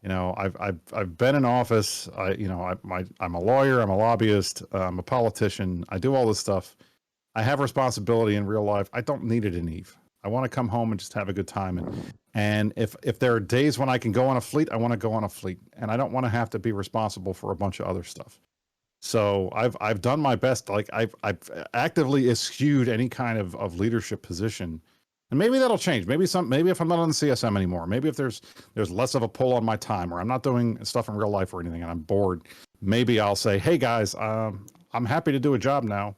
I've been in office. I'm a lawyer. I'm a lobbyist. I'm a politician. I do all this stuff. I have responsibility in real life. I don't need it in EVE. I want to come home and just have a good time. And if there are days when I can go on a fleet, I want to go on a fleet, and I don't want to have to be responsible for a bunch of other stuff. So I've done my best. Like I've actively eschewed any kind of leadership position, and maybe that'll change. Maybe if I'm not on the CSM anymore, maybe if there's less of a pull on my time, or I'm not doing stuff in real life or anything, and I'm bored, maybe I'll say, hey guys, I'm happy to do a job now.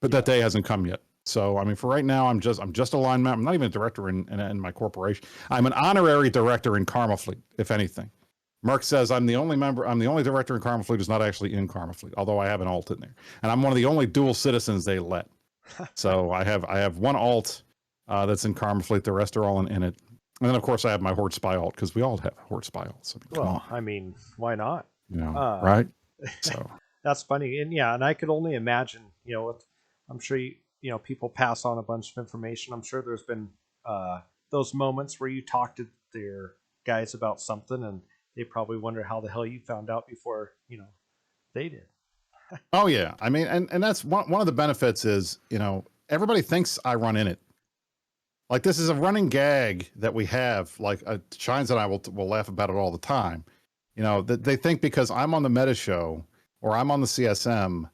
But that day hasn't come yet. So, I mean, for right now, I'm just a line member. I'm not even a director in my corporation. I'm an honorary director in Karma Fleet, if anything. Merck says I'm the only director in Karma Fleet who's not actually in Karma Fleet, although I have an alt in there. And I'm one of the only dual citizens they let. So I have one alt that's in Karma Fleet. The rest are all in it. And then, of course, I have my Horde Spy alt, because we all have Horde Spy alts. I mean, why not? Right? So that's funny. And yeah, and I could only imagine, I'm sure people pass on a bunch of information. I'm sure there's been those moments where you talk to their guys about something, and they probably wonder how the hell you found out before they did. Oh yeah, I mean, and that's one of the benefits is everybody thinks I run in it. Like this is a running gag that we have. Like Shines and I will laugh about it all the time. That they think because I'm on the Meta Show or I'm on the CSM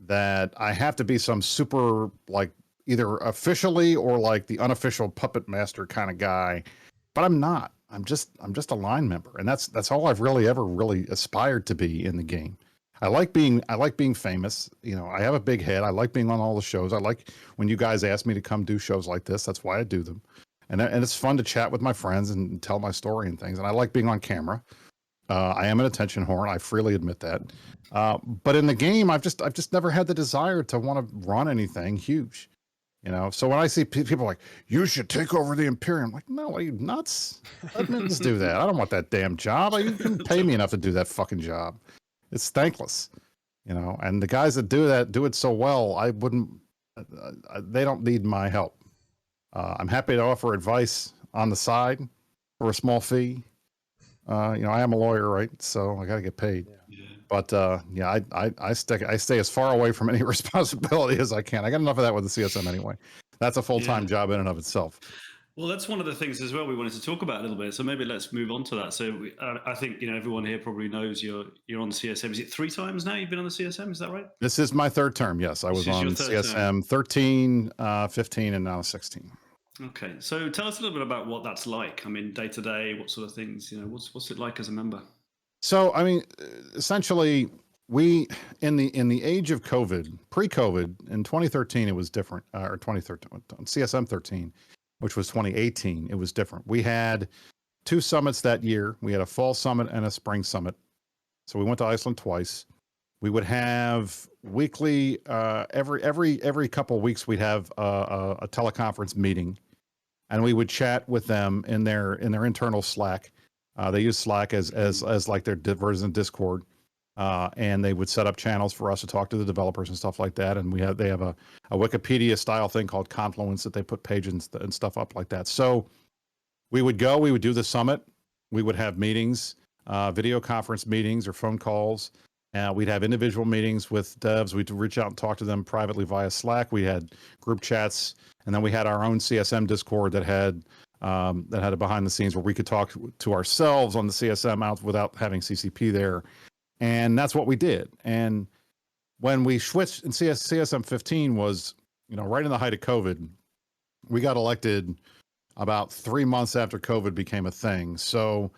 that I have to be some super like either officially or like the unofficial puppet master kind of guy, but I'm not. I'm just a line member, and that's all I've really ever really aspired to be in the game. I like being famous. I have a big head. I like being on all the shows. I like when you guys ask me to come do shows like this. That's why I do them, and it's fun to chat with my friends and tell my story and things. And I like being on camera. I am an attention whore. I freely admit that. But in the game, I've just never had the desire to want to run anything huge. So when I see people like, you should take over the Imperium, I'm like, no, are you nuts? Let me just do that. I don't want that damn job. You can pay me enough to do that fucking job. It's thankless, and the guys that do that do it so well. I wouldn't, they don't need my help. I'm happy to offer advice on the side for a small fee. I am a lawyer, right? So I got to get paid. Yeah. But I stay as far away from any responsibility as I can. I got enough of that with the CSM anyway. That's a full-time job in and of itself. Well, that's one of the things as well we wanted to talk about a little bit. So maybe let's move on to that. So I think everyone here probably knows you're on the CSM. Is it 3 times now you've been on the CSM? Is that right? This is my third term. Yes, I was on CSM 13, 15, and now 16. Okay, so tell us a little bit about what that's like. I mean, day to day, what sort of things? What's it like as a member? So, I mean, essentially, we in the age of COVID, pre-COVID, in 2013, it was different. Or 2013, CSM 13, which was 2018, it was different. We had 2 summits that year. We had a fall summit and a spring summit. So we went to Iceland twice. We would have weekly, every couple of weeks, we'd have a teleconference meeting, and we would chat with them in their internal Slack. They use Slack as like their version of Discord, and they would set up channels for us to talk to the developers and stuff like that. And they have a Wikipedia style thing called Confluence that they put pages and stuff up like that. So we would do the summit. We would have meetings, video conference meetings or phone calls. We'd have individual meetings with devs. We'd reach out and talk to them privately via Slack. We had group chats, and then we had our own CSM Discord that had a behind the scenes where we could talk to ourselves on the CSM out without having CCP there. And that's what we did. And when we switched in CSM 15 was, right in the height of COVID, we got elected about 3 months after COVID became a thing. So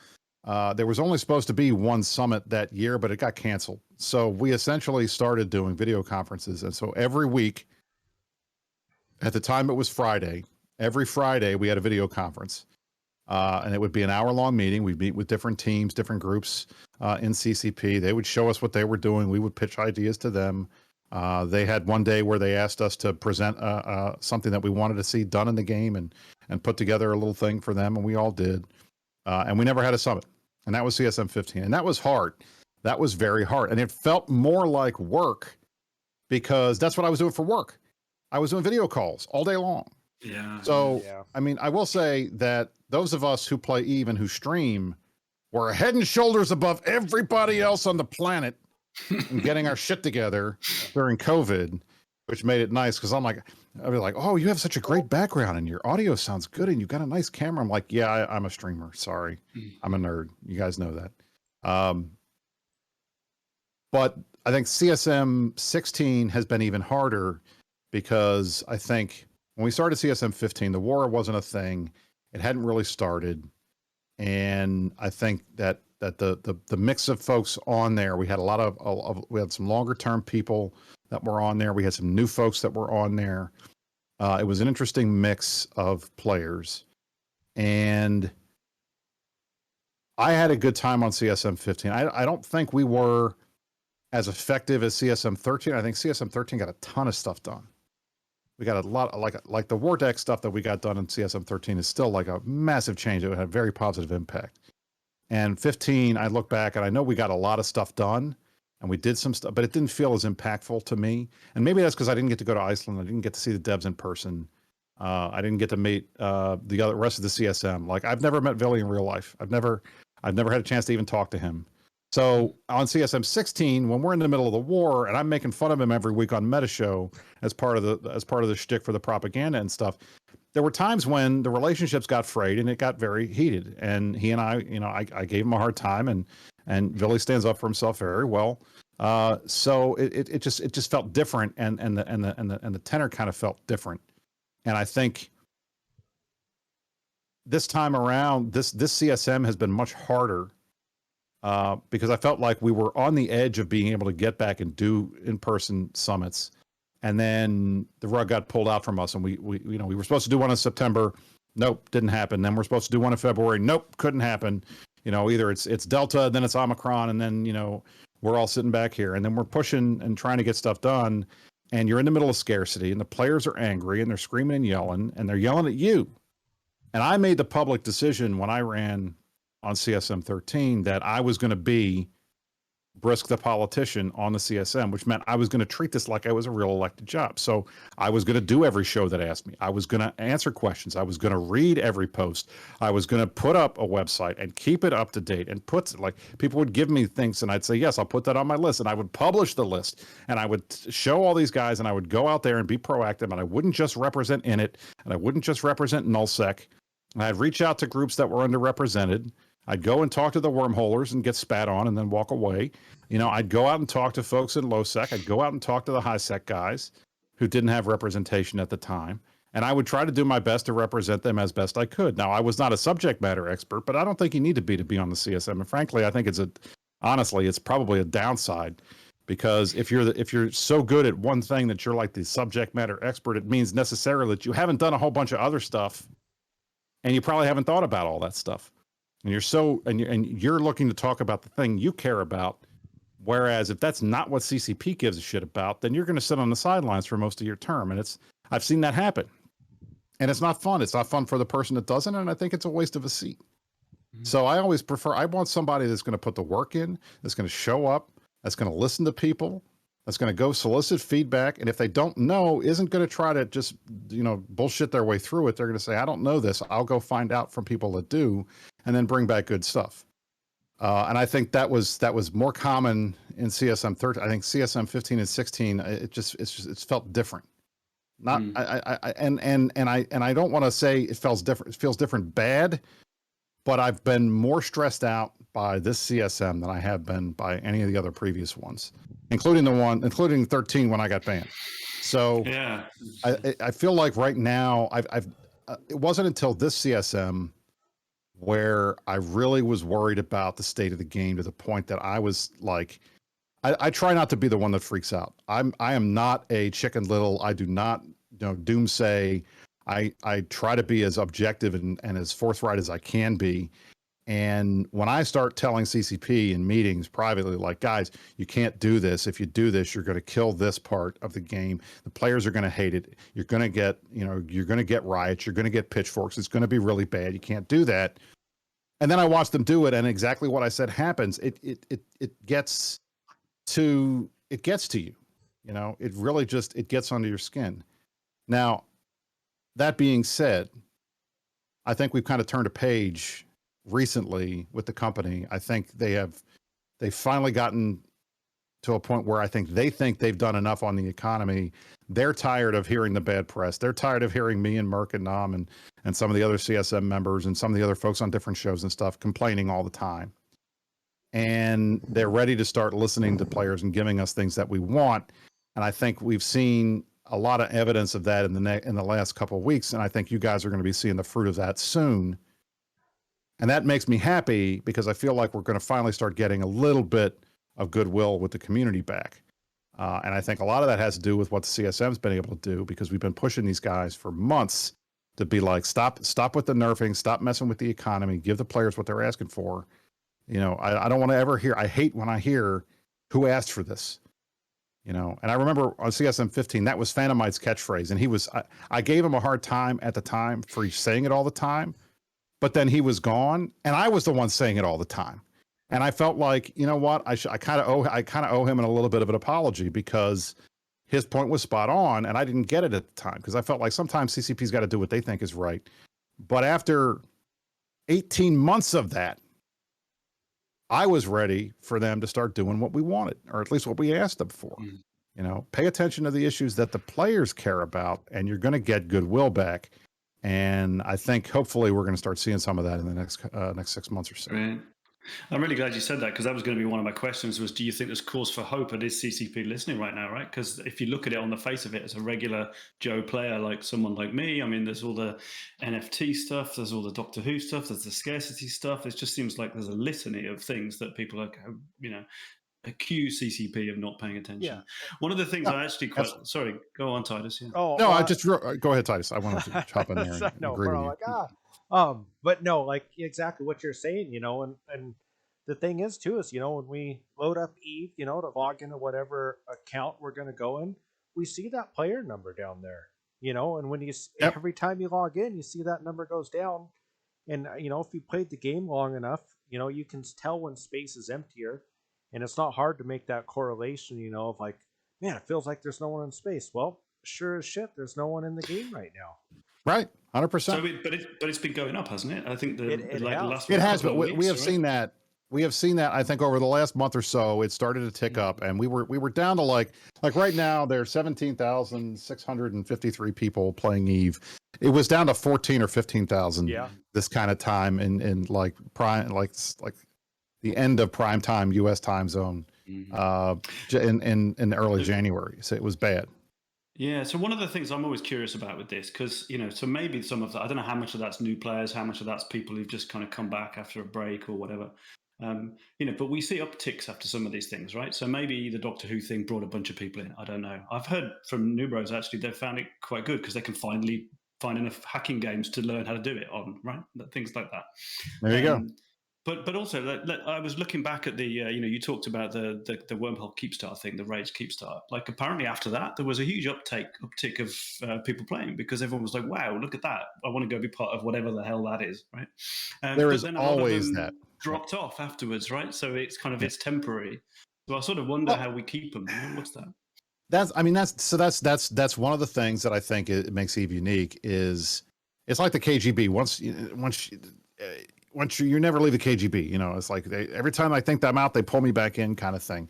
there was only supposed to be 1 summit that year, but it got canceled. So we essentially started doing video conferences. And so every week, at the time it was Friday, every Friday we had a video conference. And it would be an hour-long meeting. We'd meet with different teams, different groups in CCP. They would show us what they were doing. We would pitch ideas to them. They had one day where they asked us to present something that we wanted to see done in the game and put together a little thing for them, and we all did. And we never had a summit. And that was CSM 15. And that was hard. That was very hard. And it felt more like work because that's what I was doing for work. I was doing video calls all day long. Yeah. So, I mean, I will say that those of us who play EVE and who stream were head and shoulders above everybody else on the planet in getting our shit together during COVID, which made it nice because I'd be like, oh, you have such a great background and your audio sounds good and you've got a nice camera. I'm like, yeah, I'm a streamer. Sorry. I'm a nerd. You guys know that. But I think CSM 16 has been even harder because I think when we started CSM 15, the war wasn't a thing. It hadn't really started. And I think that the mix of folks on there, we had a lot of we had some longer term people that were on there. We had some new folks that were on there. It was an interesting mix of players. And I had a good time on CSM 15. I don't think we were as effective as CSM 13. I think CSM 13 got a ton of stuff done. We got a lot of, like the War Deck stuff that we got done in CSM 13 is still like a massive change. It had a very positive impact. And 15, I look back and I know we got a lot of stuff done and we did some stuff, but it didn't feel as impactful to me. And maybe that's because I didn't get to go to Iceland. I didn't get to see the devs in person. I didn't get to meet the other rest of the CSM. Like I've never met Billy in real life. I've never had a chance to even talk to him. So on CSM 16, when we're in the middle of the war and I'm making fun of him every week on Meta Show as part of the shtick for the propaganda and stuff, there were times when the relationships got frayed and it got very heated. And he and I, I gave him a hard time, and Billy stands up for himself very well. So it just felt different, and the tenor kind of felt different. And I think this time around, this CSM has been much harder because I felt like we were on the edge of being able to get back and do in-person summits. And then the rug got pulled out from us, and we were supposed to do one in September. Nope, didn't happen. Then we're supposed to do one in February. Nope, couldn't happen. Either it's Delta, then it's Omicron, and then we're all sitting back here, and then we're pushing and trying to get stuff done. And you're in the middle of scarcity, and the players are angry, and they're screaming and yelling, and they're yelling at you. And I made the public decision when I ran on CSM 13 that I was going to be Brisc the politician on the CSM, which meant I was going to treat this like I was a real elected job. So I was going to do every show that asked me. I was going to answer questions. I was going to read every post. I was going to put up a website and keep it up to date, and like people would give me things and I'd say, yes, I'll put that on my list, and I would publish the list, and I would show all these guys, and I would go out there and be proactive, and I wouldn't just represent Init, and I wouldn't just represent nullsec. And I'd reach out to groups that were underrepresented. I'd go and talk to the wormholers and get spat on and then walk away. I'd go out and talk to folks in low sec. I'd go out and talk to the high sec guys who didn't have representation at the time. And I would try to do my best to represent them as best I could. Now, I was not a subject matter expert, but I don't think you need to be on the CSM. And frankly, I think it's probably a downside, because if you're so good at one thing that you're like the subject matter expert, it means necessarily that you haven't done a whole bunch of other stuff, and you probably haven't thought about all that stuff. And you're looking to talk about the thing you care about. Whereas if that's not what CCP gives a shit about, then you're going to sit on the sidelines for most of your term. And I've seen that happen, and it's not fun. It's not fun for the person that doesn't. And I think it's a waste of a seat. Mm-hmm. So I always I want somebody that's going to put the work in, that's going to show up, that's going to listen to people, that's going to go solicit feedback. And if they don't know, isn't going to try to just, bullshit their way through it. They're going to say, I don't know this. I'll go find out from people that do, and then bring back good stuff. And I think that was more common in CSM 13. I think CSM 15 and 16, it's felt different. Not, I don't want to say it feels different. It feels different bad, but I've been more stressed out by this CSM than I have been by any of the other previous ones, including 13 when I got banned. So yeah, I feel like right now it wasn't until this CSM where I really was worried about the state of the game, to the point that I was like, I try not to be the one that freaks out. I am not a Chicken Little. I do not doomsay. I try to be as objective and as forthright as I can be. And when I start telling CCP in meetings privately, like, guys, you can't do this. If you do this, you're going to kill this part of the game. The players are going to hate it. You're going to get, you're going to get riots. You're going to get pitchforks. It's going to be really bad. You can't do that. And then I watch them do it, and exactly what I said happens. It gets to you. It really it gets under your skin. Now, that being said, I think we've kind of turned a page recently with the company. I think they've finally gotten to a point where I think they've done enough on the economy. They're tired of hearing the bad press. They're tired of hearing me and Merck and Nam and some of the other CSM members and some of the other folks on different shows and stuff complaining all the time. And they're ready to start listening to players and giving us things that we want. And I think we've seen a lot of evidence of that in the last couple of weeks. And I think you guys are going to be seeing the fruit of that soon. And that makes me happy, because I feel like we're going to finally start getting a little bit of goodwill with the community back. And I think a lot of that has to do with what the CSM's been able to do, because we've been pushing these guys for months to be like, stop with the nerfing, stop messing with the economy, give the players what they're asking for. I don't want to ever hear, I hate when I hear who asked for this. And I remember on CSM 15, that was Phantomite's catchphrase. And I gave him a hard time at the time for saying it all the time, but then he was gone, and I was the one saying it all the time. And I felt like, you know what, I kind of owe him a little bit of an apology, because his point was spot on, and I didn't get it at the time because I felt like sometimes CCP's got to do what they think is right. But after 18 months of that, I was ready for them to start doing what we wanted, or at least what we asked them for. You know, pay attention to the issues that the players care about, and you're going to get goodwill back. And I think hopefully we're going to start seeing some of that in the next 6 months or so. Right. I'm really glad you said that, because that was going to be one of my questions was, do you think there's cause for hope? And is CCP listening right now, right? Because if you look at it on the face of it as a regular Joe player, like someone like me, I mean, there's all the NFT stuff, there's all the Doctor Who stuff, there's the scarcity stuff. It just seems like there's a litany of things that people are, you know, accuse CCP of not paying attention. Yeah. One of the things I actually quite, sorry, go on, Titus. Yeah. Oh no, I just go ahead, Titus. I wanted to chop in there and no, agree with you. Like, but no, like exactly what you're saying, you know, and the thing is too is, you know, when we load up Eve, you know, to log into whatever account we're going to go in, we see that player number down there, you know, and when you every time you log in, you see that number goes down, and you know, if you played the game long enough, you know, you can tell when space is emptier. And it's not hard to make that correlation, you know, of like, man, it feels like there's no one in space. Well, sure as shit, there's no one in the game right now. Right, 100%. So, but it's been going up, hasn't it? I think it has, but we have seen that. We have seen that. I think over the last month or so, it started to tick up, and we were down to like right now there's 17,653 people playing Eve. It was down to 14 or 15,000 this kind of time in like prime like the end of prime time U.S. time zone in early January. So it was bad. Yeah. So one of the things I'm always curious about with this, because, you know, so maybe some of that, I don't know how much of that's new players, how much of that's people who've just kind of come back after a break or whatever. You know, but we see upticks after some of these things, right? So maybe the Doctor Who thing brought a bunch of people in. I don't know. I've heard from New Bros actually they've found it quite good because they can finally find enough hacking games to learn how to do it on, right? Things like that. There you go. But also, I was looking back at the, you know, you talked about the wormhole keepstart thing, the rage keepstart. Like apparently after that, there was a huge uptick of people playing because everyone was like, wow, look at that. I want to go be part of whatever the hell that is, right? There is always that. Dropped off afterwards, right? So it's kind of, it's temporary. So I sort of wonder how we keep them. You know? What's that? That's one of the things that I think it makes Eve unique is it's like the KGB. Once you never leave the KGB, you know, it's like every time I think I'm out, they pull me back in kind of thing.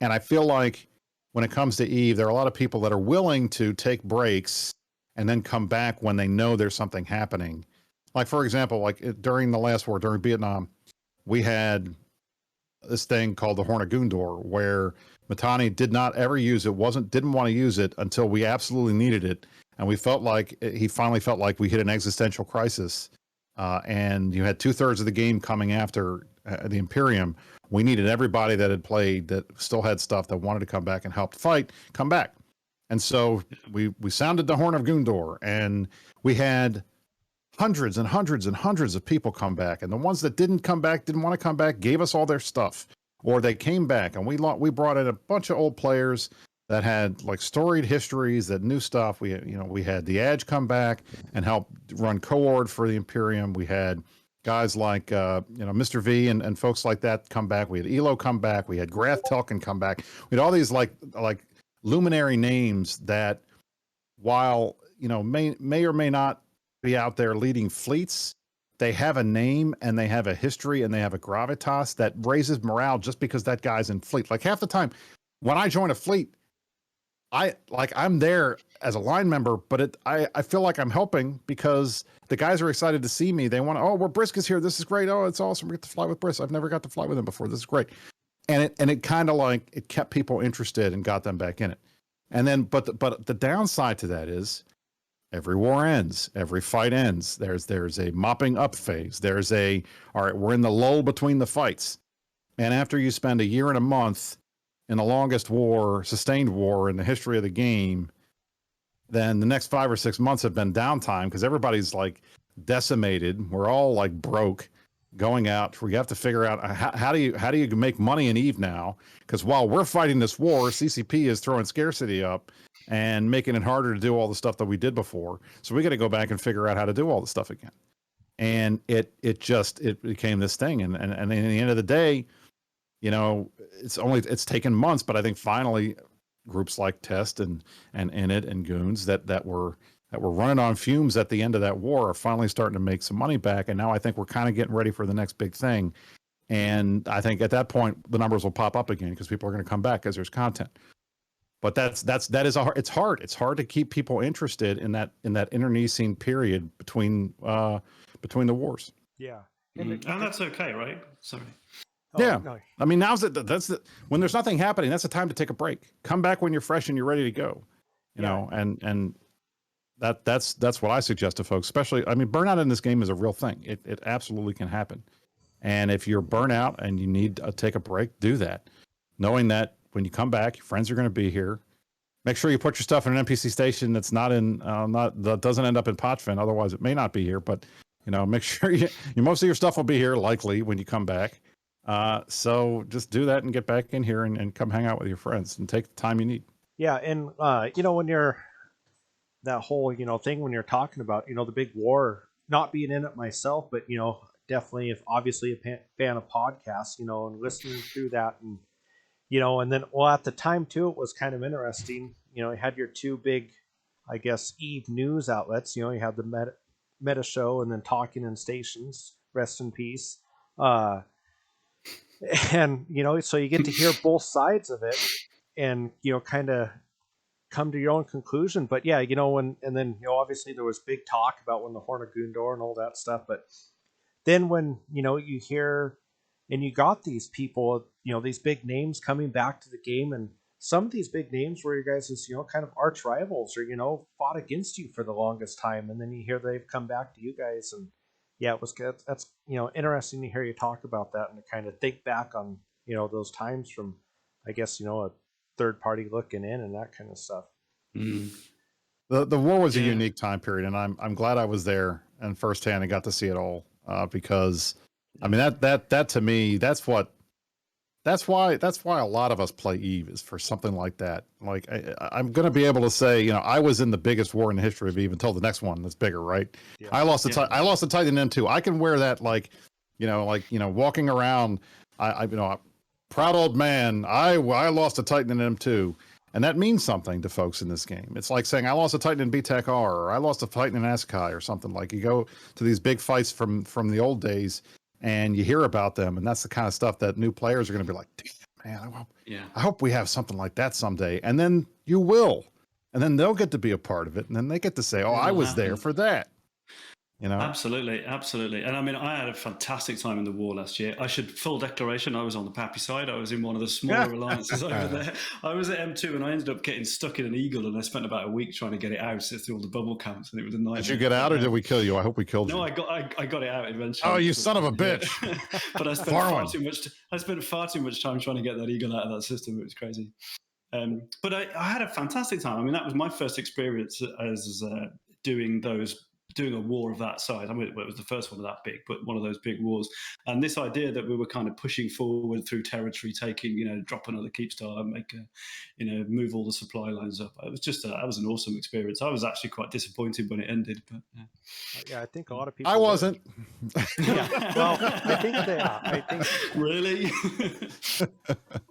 And I feel like when it comes to Eve, there are a lot of people that are willing to take breaks and then come back when they know there's something happening. Like, for example, like during the last war, during Vietnam, we had this thing called the Horn of Gondor where Mittani did not ever use it, didn't want to use it until we absolutely needed it. And he finally felt like we hit an existential crisis. And you had 2/3 of the game coming after the Imperium. We needed everybody that had played that still had stuff that wanted to come back and help fight, come back. And so we sounded the Horn of Gondor, and we had hundreds and hundreds and hundreds of people come back. And the ones that didn't come back, didn't want to come back, gave us all their stuff, or they came back, and we brought in a bunch of old players that had like storied histories, that knew stuff. We had the Edge come back and help run Coord for the Imperium. We had guys like Mr. V and folks like that come back. We had Elo come back. We had Grath Telkin come back. We had all these like luminary names that, while may or may not be out there leading fleets, they have a name and they have a history and they have a gravitas that raises morale just because that guy's in fleet. Like half the time when I join a fleet, I'm there as a line member, but I feel like I'm helping because the guys are excited to see me. They want to, we're Brisc is here. This is great. Oh, it's awesome. We get to fly with Brisc. I've never got to fly with him before. This is great. And it kind of like, it kept people interested and got them back in it. And then, but the downside to that is every war ends, every fight ends. There's a mopping up phase. All right, we're in the lull between the fights. And after you spend a year and a month in the longest sustained war in the history of the game, then the next 5 or 6 months have been downtime because everybody's like decimated. We're all like broke, going out. We have to figure out how do you make money in Eve now? Because while we're fighting this war, CCP is throwing scarcity up and making it harder to do all the stuff that we did before. So we got to go back and figure out how to do all the stuff again. And it became this thing. And in the end of the day, it's taken months, but I think finally groups like Test and Init and Goons that were running on fumes at the end of that war are finally starting to make some money back. And now I think we're kind of getting ready for the next big thing. And I think at that point the numbers will pop up again because people are going to come back because there's content. But it's hard. It's hard to keep people interested in that internecine period between the wars. Yeah. And that's okay, right? Sorry. Yeah. No. I mean, when there's nothing happening, that's the time to take a break. Come back when you're fresh and you're ready to go. You know, and that's what I suggest to folks, especially, I mean, burnout in this game is a real thing. It absolutely can happen. And if you're burnout and you need to take a break, do that. Knowing that when you come back, your friends are going to be here. Make sure you put your stuff in an NPC station that's that doesn't end up in Potvin. Otherwise, it may not be here. But make sure most of your stuff will be here likely when you come back. So just do that and get back in here and come hang out with your friends and take the time you need. Yeah, and when you're that whole thing when you're talking about the big war, not being in it myself, but definitely if obviously a fan of podcasts, and listening through that and and then at the time too it was kind of interesting. You had your two big, I guess, Eve news outlets. You had the meta show and then Talking in Stations, rest in peace. And so you get to hear both sides of it and kind of come to your own conclusion. But yeah, and then obviously there was big talk about when the Horn of Gondor and all that stuff, but then when you hear and you got these people, these big names coming back to the game, and some of these big names were your guys' kind of arch rivals or fought against you for the longest time, and then you hear they've come back to you guys, and yeah, it was good. That's interesting to hear you talk about that and to kind of think back on those times from, I guess, a third party looking in and that kind of stuff. Mm. The war was a unique time period, and I'm glad I was there and firsthand and got to see it all, because I mean that to me that's why a lot of us play Eve, is for something like that. Like I'm going to be able to say I was in the biggest war in the history of Eve until the next one that's bigger, right? Yeah. I lost the Titan M2. I can wear that like walking around. I proud old man. I lost a Titan in M2. And that means something to folks in this game. It's like saying I lost a Titan in BTEC R, or I lost a Titan in Asakai, or something. Like you go to these big fights from the old days, and you hear about them, and that's the kind of stuff that new players are going to be like, "Damn, man, I hope we have something like that someday." And then you will, and then they'll get to be a part of it, and then they get to say, "Oh, I was there for that." Absolutely. And I mean, I had a fantastic time in the war last year. Full declaration, I was on the Pappy side. I was in one of the smaller alliances over there. I was at M2 and I ended up getting stuck in an Eagle, and I spent about a week trying to get it out through all the bubble camps, and it was a nightmare. Did you get out or did we kill you? I hope we killed you. No, I got it out eventually. Oh, you son of a bitch. But I spent far too much time trying to get that Eagle out of that system. It was crazy. But I had a fantastic time. I mean, that was my first experience as doing a war of that size. I mean, it was the first one of that big, but one of those big wars. And this idea that we were kind of pushing forward through territory, taking, drop another keep star and move all the supply lines up. It was just that was an awesome experience. I was actually quite disappointed when it ended, but yeah, I think a lot of people. I wasn't. Yeah, well, I think really.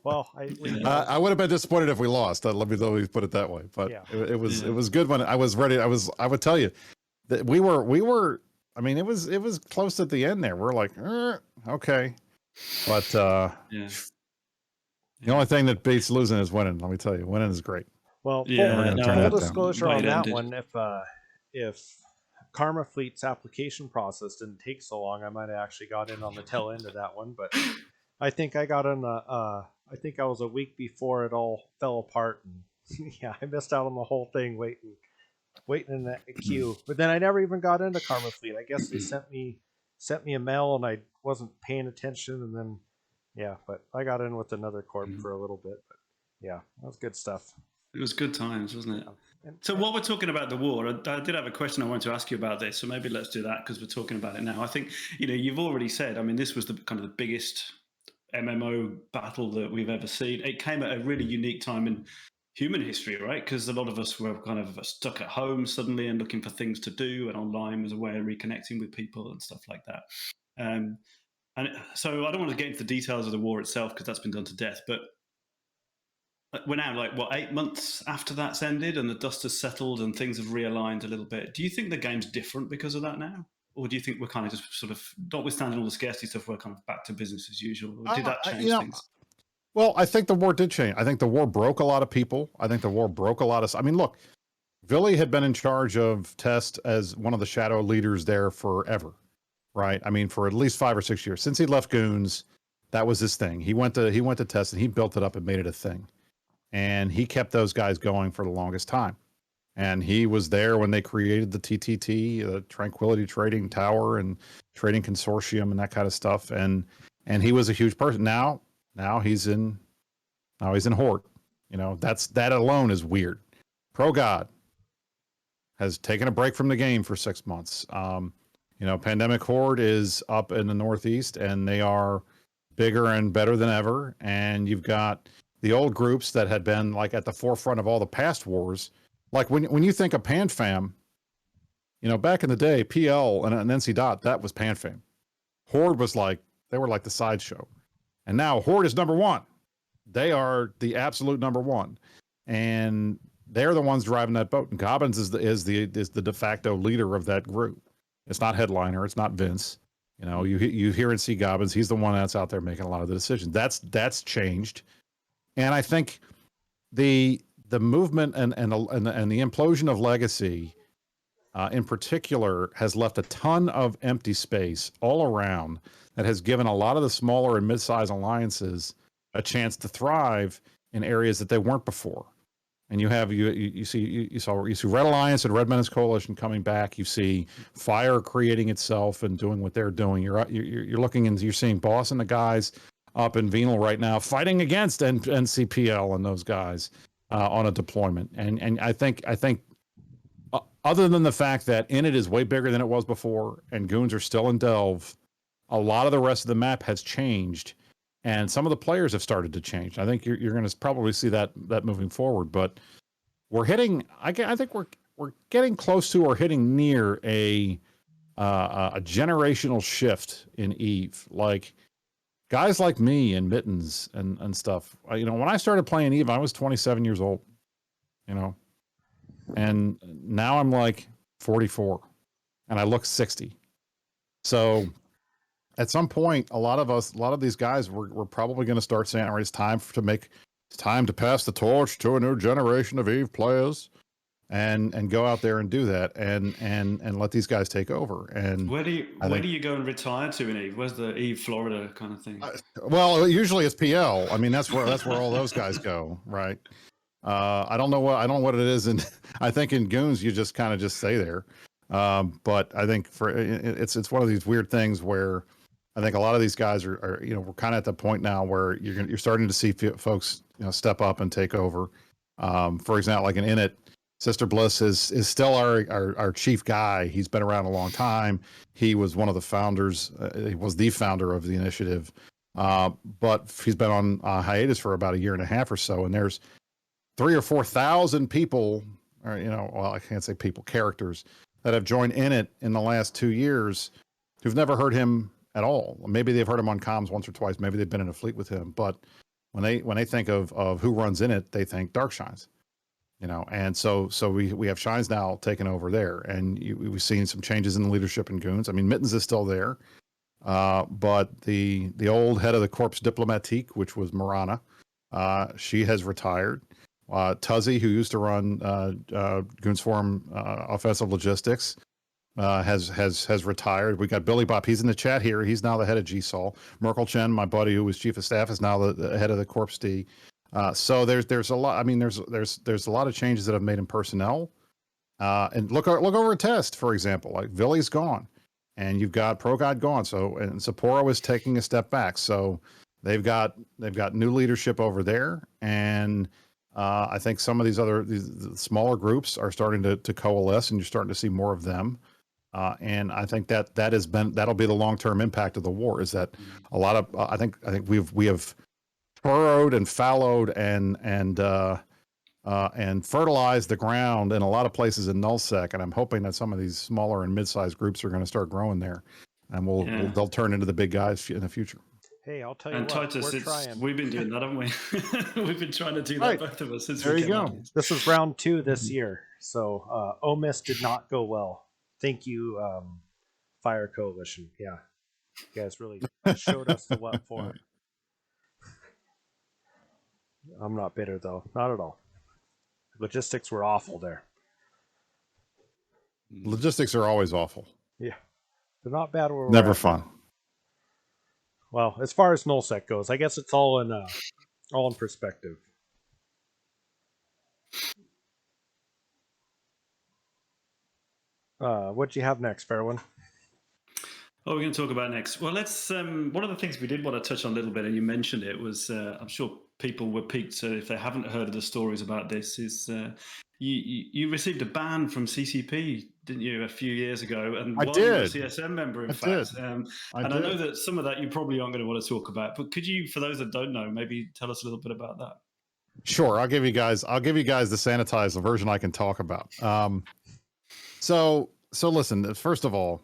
Well, I would have been disappointed if we lost. Let me put it that way. But yeah. it was good when I was ready. I would tell you that we were. I mean, it was close at the end there. We're like, okay, but the only thing that beats losing is winning. Let me tell you, winning is great. Well, full disclosure on that one. If Karma Fleet's application process didn't take so long, I might have actually got in on the tail end of that one. But I think I got in. I think I was a week before it all fell apart, and yeah, I missed out on the whole thing waiting in that queue. But then I never even got into Karma Fleet. I guess they sent me a mail and I wasn't paying attention, and then but I got in with another corp for a little bit. But yeah, that was good stuff. It was good times, wasn't it? So while we're talking about the war, I did have a question I wanted to ask you about this. So maybe let's do that because we're talking about it now. I think you've already said. I mean, this was the kind of the biggest MMO battle that we've ever seen. It came at a really unique time in human history, right? Because a lot of us were kind of stuck at home suddenly and looking for things to do, and online was a way of reconnecting with people and stuff like that. And so I don't want to get into the details of the war itself because that's been done to death. But we're now like, what, 8 months after that's ended and the dust has settled and things have realigned a little bit. Do you think the game's different because of that now? Or do you think we're kind of just sort of, notwithstanding all the scarcity stuff, we're kind of back to business as usual? Or did that change things? Well, I think the war did change. I think the war broke a lot of people. I think the war broke a lot of, I mean, look, Billy had been in charge of Test as one of the shadow leaders there forever, right? I mean, for at least 5 or 6 years since he left Goons, that was his thing. He went to Test and he built it up and made it a thing, and he kept those guys going for the longest time. And he was there when they created the TTT, the Tranquility Trading Tower and Trading Consortium and that kind of stuff. And he was a huge person. Now he's in Horde. You know, that alone is weird. Pro God has taken a break from the game for 6 months. You know, Pandemic Horde is up in the Northeast, and they are bigger and better than ever. And you've got the old groups that had been like at the forefront of all the past wars. Like when you think of PanFam, you know, back in the day, PL and NC Dot, that was PanFam. Horde was like, they were like the sideshow. And now Horde is number one. They are the absolute number one. And they're the ones driving that boat. And Gobbins is the de facto leader of that group. It's not Headliner. It's not Vince. You know, you hear and see Gobbins. He's the one that's out there making a lot of the decisions. That's changed. And I think the movement and the implosion of Legacy in particular has left a ton of empty space all around that has given a lot of the smaller and mid-sized alliances a chance to thrive in areas that they weren't before. And you see Red Alliance and Red Menace Coalition coming back. You see Fire creating itself and doing what they're doing. You're looking and you're seeing Boss and the guys up in Venal right now fighting against NCPL and those guys on a deployment. And I think other than the fact that Init is way bigger than it was before and Goons are still in Delve, a lot of the rest of the map has changed. And some of the players have started to change. I think you're going to probably see that moving forward. But we're hitting. I think we're getting close to or hitting near a generational shift in Eve. Like guys like me and Mittens and stuff. You know, when I started playing Eve, I was 27 years old. You know, and now I'm like 44, and I look 60. So at some point, a lot of these guys, we're probably going to start saying, all right, it's time to pass the torch to a new generation of Eve players, and go out there and do that, and let these guys take over. And where do you go and retire to in Eve? Where's the Eve Florida kind of thing? Well, usually it's PL. I mean, that's where all those guys go, right? I don't know what it is, and I think in Goons you just kind of just stay there. But I think it's one of these weird things where I think a lot of these guys are you know, we're kind of at the point now where you're starting to see folks, you know, step up and take over. For example, like in Init, Sister Bliss is still our chief guy. He's been around a long time. He was one of the founders. He was the founder of the initiative. But he's been on hiatus for about a year and a half or so. And there's 3,000 or 4,000 people, or, you know, well, I can't say people, characters that have joined Init in the last 2 years who've never heard him at all. Maybe they've heard him on comms once or twice. Maybe they've been in a fleet with him. But when they think of who runs Init, they think Dark Shines. You know, and so we have Shines now taking over there, and we've seen some changes in the leadership in Goons. I mean, Mittens is still there, but the old head of the Corps Diplomatique, which was Marana, she has retired. Tuzzy, who used to run Goons Forum offensive logistics, has retired. We got Billy Bop. He's in the chat here. He's now the head of GSOL. Merkel Chen, my buddy who was chief of staff, is now the head of the Corps D. So there's a lot. I mean, there's a lot of changes that have made in personnel. And look over at Test, for example. Like Billy's gone, and you've got Pro God gone. So and Sapporo is taking a step back. So they've got new leadership over there, and I think some of these smaller groups are starting to coalesce, and you're starting to see more of them. And I think that'll be the long-term impact of the war, is that a lot of I think we have furrowed and fallowed and fertilized the ground in a lot of places in nullsec, and I'm hoping that some of these smaller and mid-sized groups are going to start growing there, and they'll turn into the big guys in the future. Hey, I'll tell you And what, Titus, we're trying. we've been doing that, haven't we? We've been trying to do that, Right. both of us, since There we you came go. on. This is round 2 this year, so OMIS did not go well. Thank you, Fire Coalition. Yeah, you guys really showed us the what for. I'm not bitter though, not at all. Logistics were awful there. Logistics are always awful. Yeah, they're not bad where we're Never at fun. now. Well, as far as nullsec goes, I guess it's all in perspective. What do you have next, Fairwin? What are we going to talk about next? Well, let's. One of the things we did want to touch on a little bit, and you mentioned it, was I'm sure people were piqued if they haven't heard of the stories about this. Is you received a ban from CCP, didn't you, a few years ago? And I while you were a did. CSM member, in I fact. did. And I I did. know that some of that you probably aren't going to want to talk about, but could you, for those that don't know, maybe tell us a little bit about that? Sure, I'll give you guys the sanitized version I can talk about. So listen, first of all,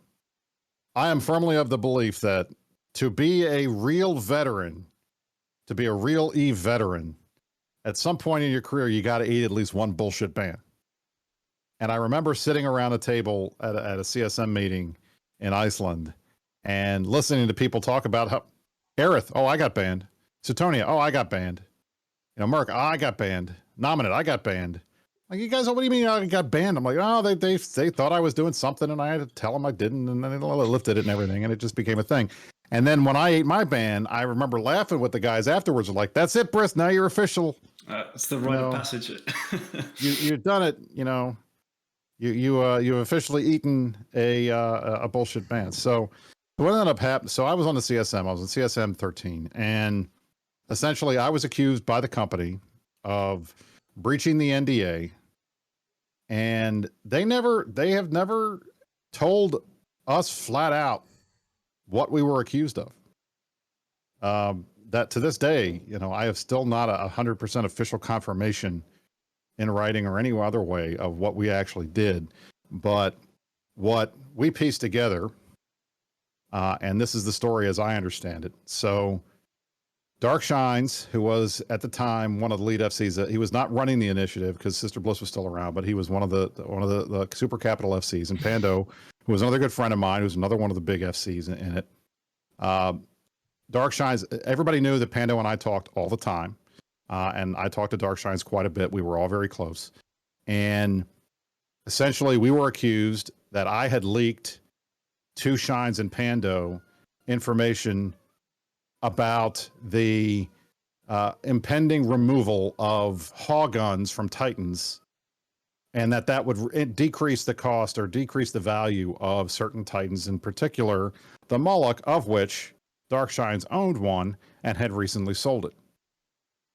I am firmly of the belief that to be a real veteran, to be a real E veteran, at some point in your career, you got to eat at least one bullshit ban. And I remember sitting around a table at a CSM meeting in Iceland and listening to people talk about how Aerith, oh, I got banned. Sutonia, oh, I got banned. You know, Merc, oh, I got banned. Nominate, I got banned. Like, you guys, what do you mean I got banned? I'm like, oh, they thought I was doing something and I had to tell them I didn't, and then they lifted it and everything, and it just became a thing. And then when I ate my ban, I remember laughing with the guys afterwards. Like, that's it, Brisc, now you're official. It's the rite of passage. You've done it. You know, you've officially eaten a bullshit ban. So what ended up happening? So I was on the CSM. I was on CSM 13, and essentially I was accused by the company of breaching the NDA, and they have never told us flat out what we were accused of. That to this day, you know, I have still not 100% official confirmation in writing or any other way of what we actually did. But what we pieced together, and this is the story as I understand it. So Dark Shines, who was at the time one of the lead FCs, he was not running the initiative because Sister Bliss was still around, but he was one of the super capital FCs. And Pando, who was another good friend of mine, who's another one of the big FCs in it. Dark Shines, everybody knew that Pando and I talked all the time. And I talked to Dark Shines quite a bit. We were all very close. And essentially, we were accused that I had leaked to Shines and Pando information about the impending removal of Haw guns from Titans, and that would decrease the cost or decrease the value of certain Titans, in particular the Moloch, of which Dark Shines owned one and had recently sold it.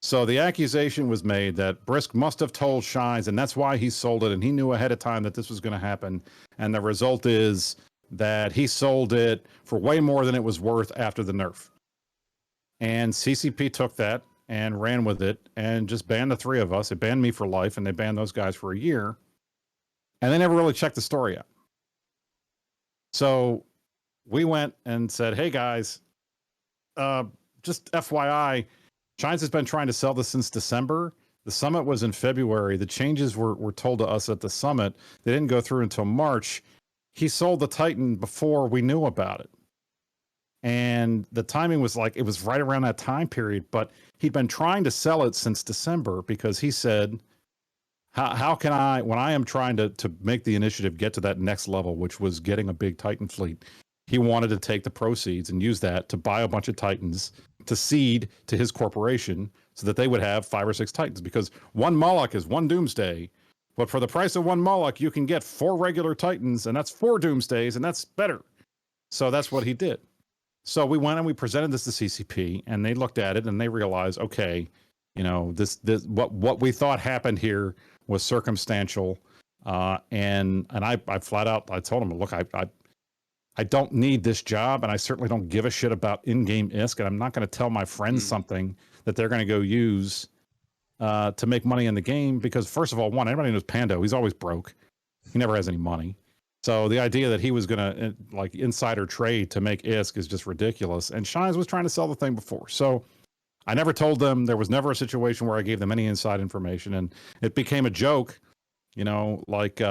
So the accusation was made that Brisc must have told Shines, and that's why he sold it, and he knew ahead of time that this was going to happen. And the result is that he sold it for way more than it was worth after the nerf. And CCP took that and ran with it and just banned the three of us. It banned me for life, and they banned those guys for a year. And they never really checked the story out. So we went and said, hey, guys, just FYI, Shines has been trying to sell this since December. The summit was in February. The changes were told to us at the summit. They didn't go through until March. He sold the Titan before we knew about it. And the timing was like, it was right around that time period, but he'd been trying to sell it since December because he said, how can I, when I am trying to make the initiative get to that next level, which was getting a big Titan fleet, he wanted to take the proceeds and use that to buy a bunch of Titans to seed to his corporation so that they would have 5 or 6 Titans, because one Moloch is 1 Doomsday, but for the price of 1 Moloch, you can get 4 regular Titans, and that's 4 Doomsdays, and that's better. So that's what he did. So we went and we presented this to CCP, and they looked at it and they realized, okay, you know, this what we thought happened here was circumstantial. And I flat out, I told him, look, I don't need this job, and I certainly don't give a shit about in-game ISK, and I'm not going to tell my friends something that they're going to go use to make money in the game, because first of all, everybody knows Pando. He's always broke. He never has any money. So the idea that he was going to like insider trade to make ISK is just ridiculous. And Shines was trying to sell the thing before. So I never told them. There was never a situation where I gave them any inside information. And it became a joke, you know, like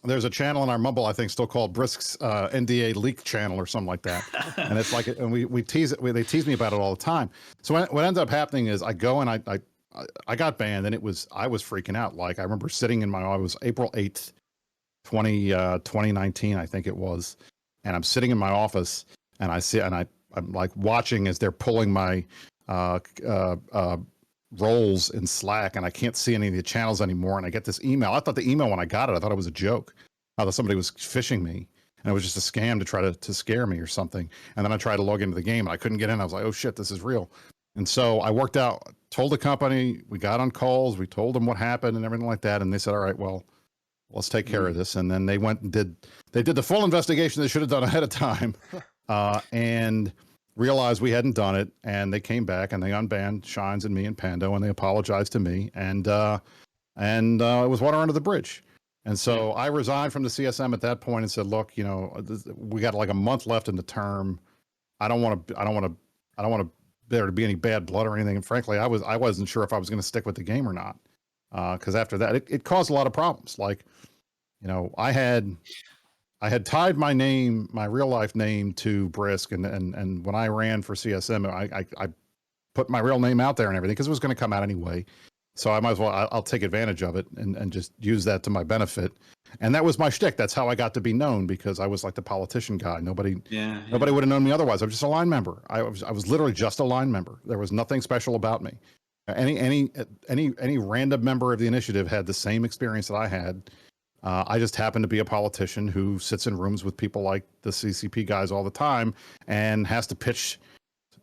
there's a channel in our Mumble, I think, still called Brisc's NDA leak channel or something like that. And it's like, and we tease it. They tease me about it all the time. So what ended up happening is I go and I got banned, and I was freaking out. Like I remember sitting in it was April 8th, 2019, I think it was. And I'm sitting in my office and I'm like watching as they're pulling my roles in Slack, and I can't see any of the channels anymore. And I get this email. I thought the email, when I got it, I thought it was a joke. I thought somebody was phishing me and it was just a scam to try to scare me or something. And then I tried to log into the game and I couldn't get in. I was like, oh shit, this is real. And so I worked out, told the company, we got on calls, we told them what happened and everything like that. And they said, all right, well, let's take care of this. And then they went and did the full investigation they should have done ahead of time, and realized we hadn't done it. And they came back and they unbanned Shines and me and Pando, and they apologized to me. And it was water under the bridge. And so I resigned from the CSM at that point and said, look, you know, we got like a month left in the term. I don't want there to be any bad blood or anything. And frankly, I wasn't sure if I was going to stick with the game or not. Cause after that, it caused a lot of problems. Like, you know, I had tied my name, my real life name, to Brisc. And when I ran for CSM, I put my real name out there and everything, cause it was going to come out anyway. So I might as well, I'll take advantage of it and just use that to my benefit. And that was my shtick. That's how I got to be known, because I was like the politician guy. Nobody would have known me otherwise. I was just a line member. I was literally just a line member. There was nothing special about me. Any random member of the initiative had the same experience that I had. I just happened to be a politician who sits in rooms with people like the CCP guys all the time and has to pitch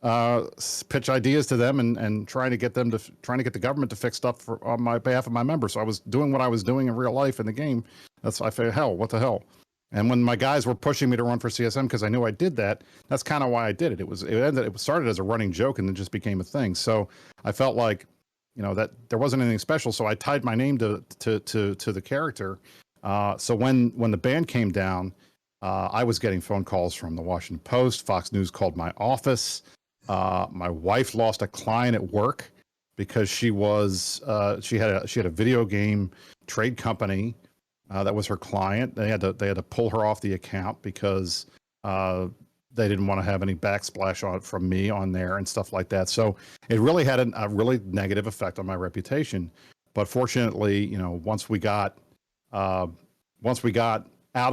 ideas to them and trying to get the government to fix stuff on my behalf of my members. So I was doing what I was doing in real life in the game. I figured, hell, what the hell? And when my guys were pushing me to run for CSM because I knew I did that, that's kind of why I did it. It started as a running joke and then just became a thing. So I felt like, you know, that there wasn't anything special. So I tied my name to the character. So when the ban came down, I was getting phone calls from the Washington Post. Fox News called my office. My wife lost a client at work because she had a video game trade company that was her client. They had to pull her off the account because they didn't want to have any backsplash from me on there and stuff like that. So it really had a really negative effect on my reputation. But fortunately, you know, once we got out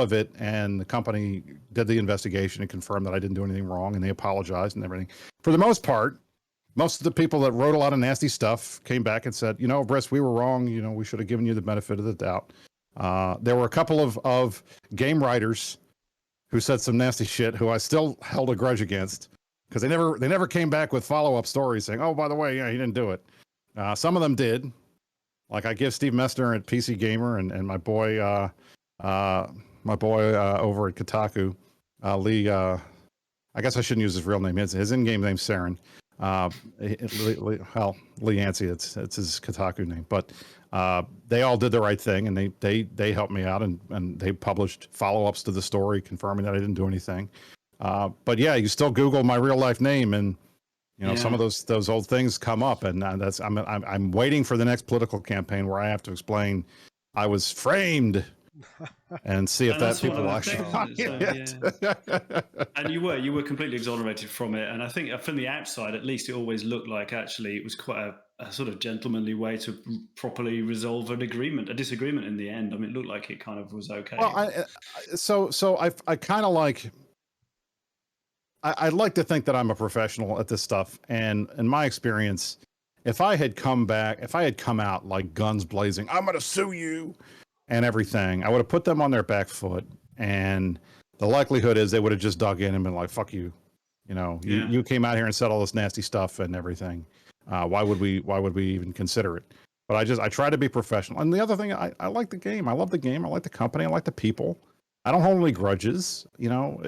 of it and the company did the investigation and confirmed that I didn't do anything wrong, and they apologized and everything. For the most part, most of the people that wrote a lot of nasty stuff came back and said, you know, Brisc, we were wrong. You know, we should have given you the benefit of the doubt. There were a couple of game writers who said some nasty shit who I still held a grudge against, because they never came back with follow-up stories saying, oh, by the way, yeah, he didn't do it. Some of them did. Like I give Steve Messner at PC Gamer and my boy over at Kotaku, Lee, I guess I shouldn't use his real name. His in-game name's Saren. Lee Yancey, it's his Kotaku name. But they all did the right thing, and they helped me out, and they published follow-ups to the story confirming that I didn't do anything. But yeah, you still Google my real life name, and you know, some of those old things come up, and I'm waiting for the next political campaign where I have to explain I was framed. And see if that people will actually And you were completely exonerated from it. And I think from the outside, at least, it always looked like actually it was quite a sort of gentlemanly way to properly resolve a disagreement in the end. I mean, it looked like it kind of was okay. Well, I kind of like, I'd like to think that I'm a professional at this stuff. And in my experience, if I had come out like guns blazing, I'm going to sue you and everything, I would have put them on their back foot, and the likelihood is they would have just dug in and been like, fuck you. You know, you came out here and said all this nasty stuff and everything. Why would we even consider it? But I try to be professional. And the other thing, I like the game. I love the game. I like the company. I like the people. I don't hold any grudges. You know,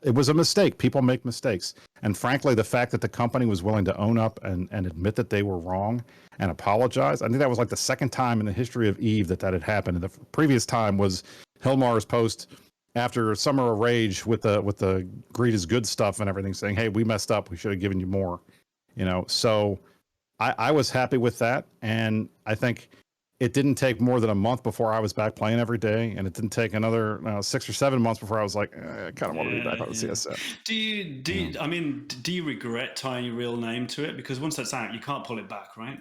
it was a mistake. People make mistakes. And frankly, the fact that the company was willing to own up and admit that they were wrong and apologize. I think that was like the second time in the history of EVE that had happened. And the previous time was Hilmar's post after Summer of Rage with the greed is good stuff and everything, saying, "Hey, we messed up. We should have given you more." So I was happy with that, and I think it didn't take more than a month before I was back playing every day, and it didn't take another 6 or 7 months before I was like, I kind of want to be back on the CSF. Do you regret tying your real name to it? Because once that's out, you can't pull it back, right?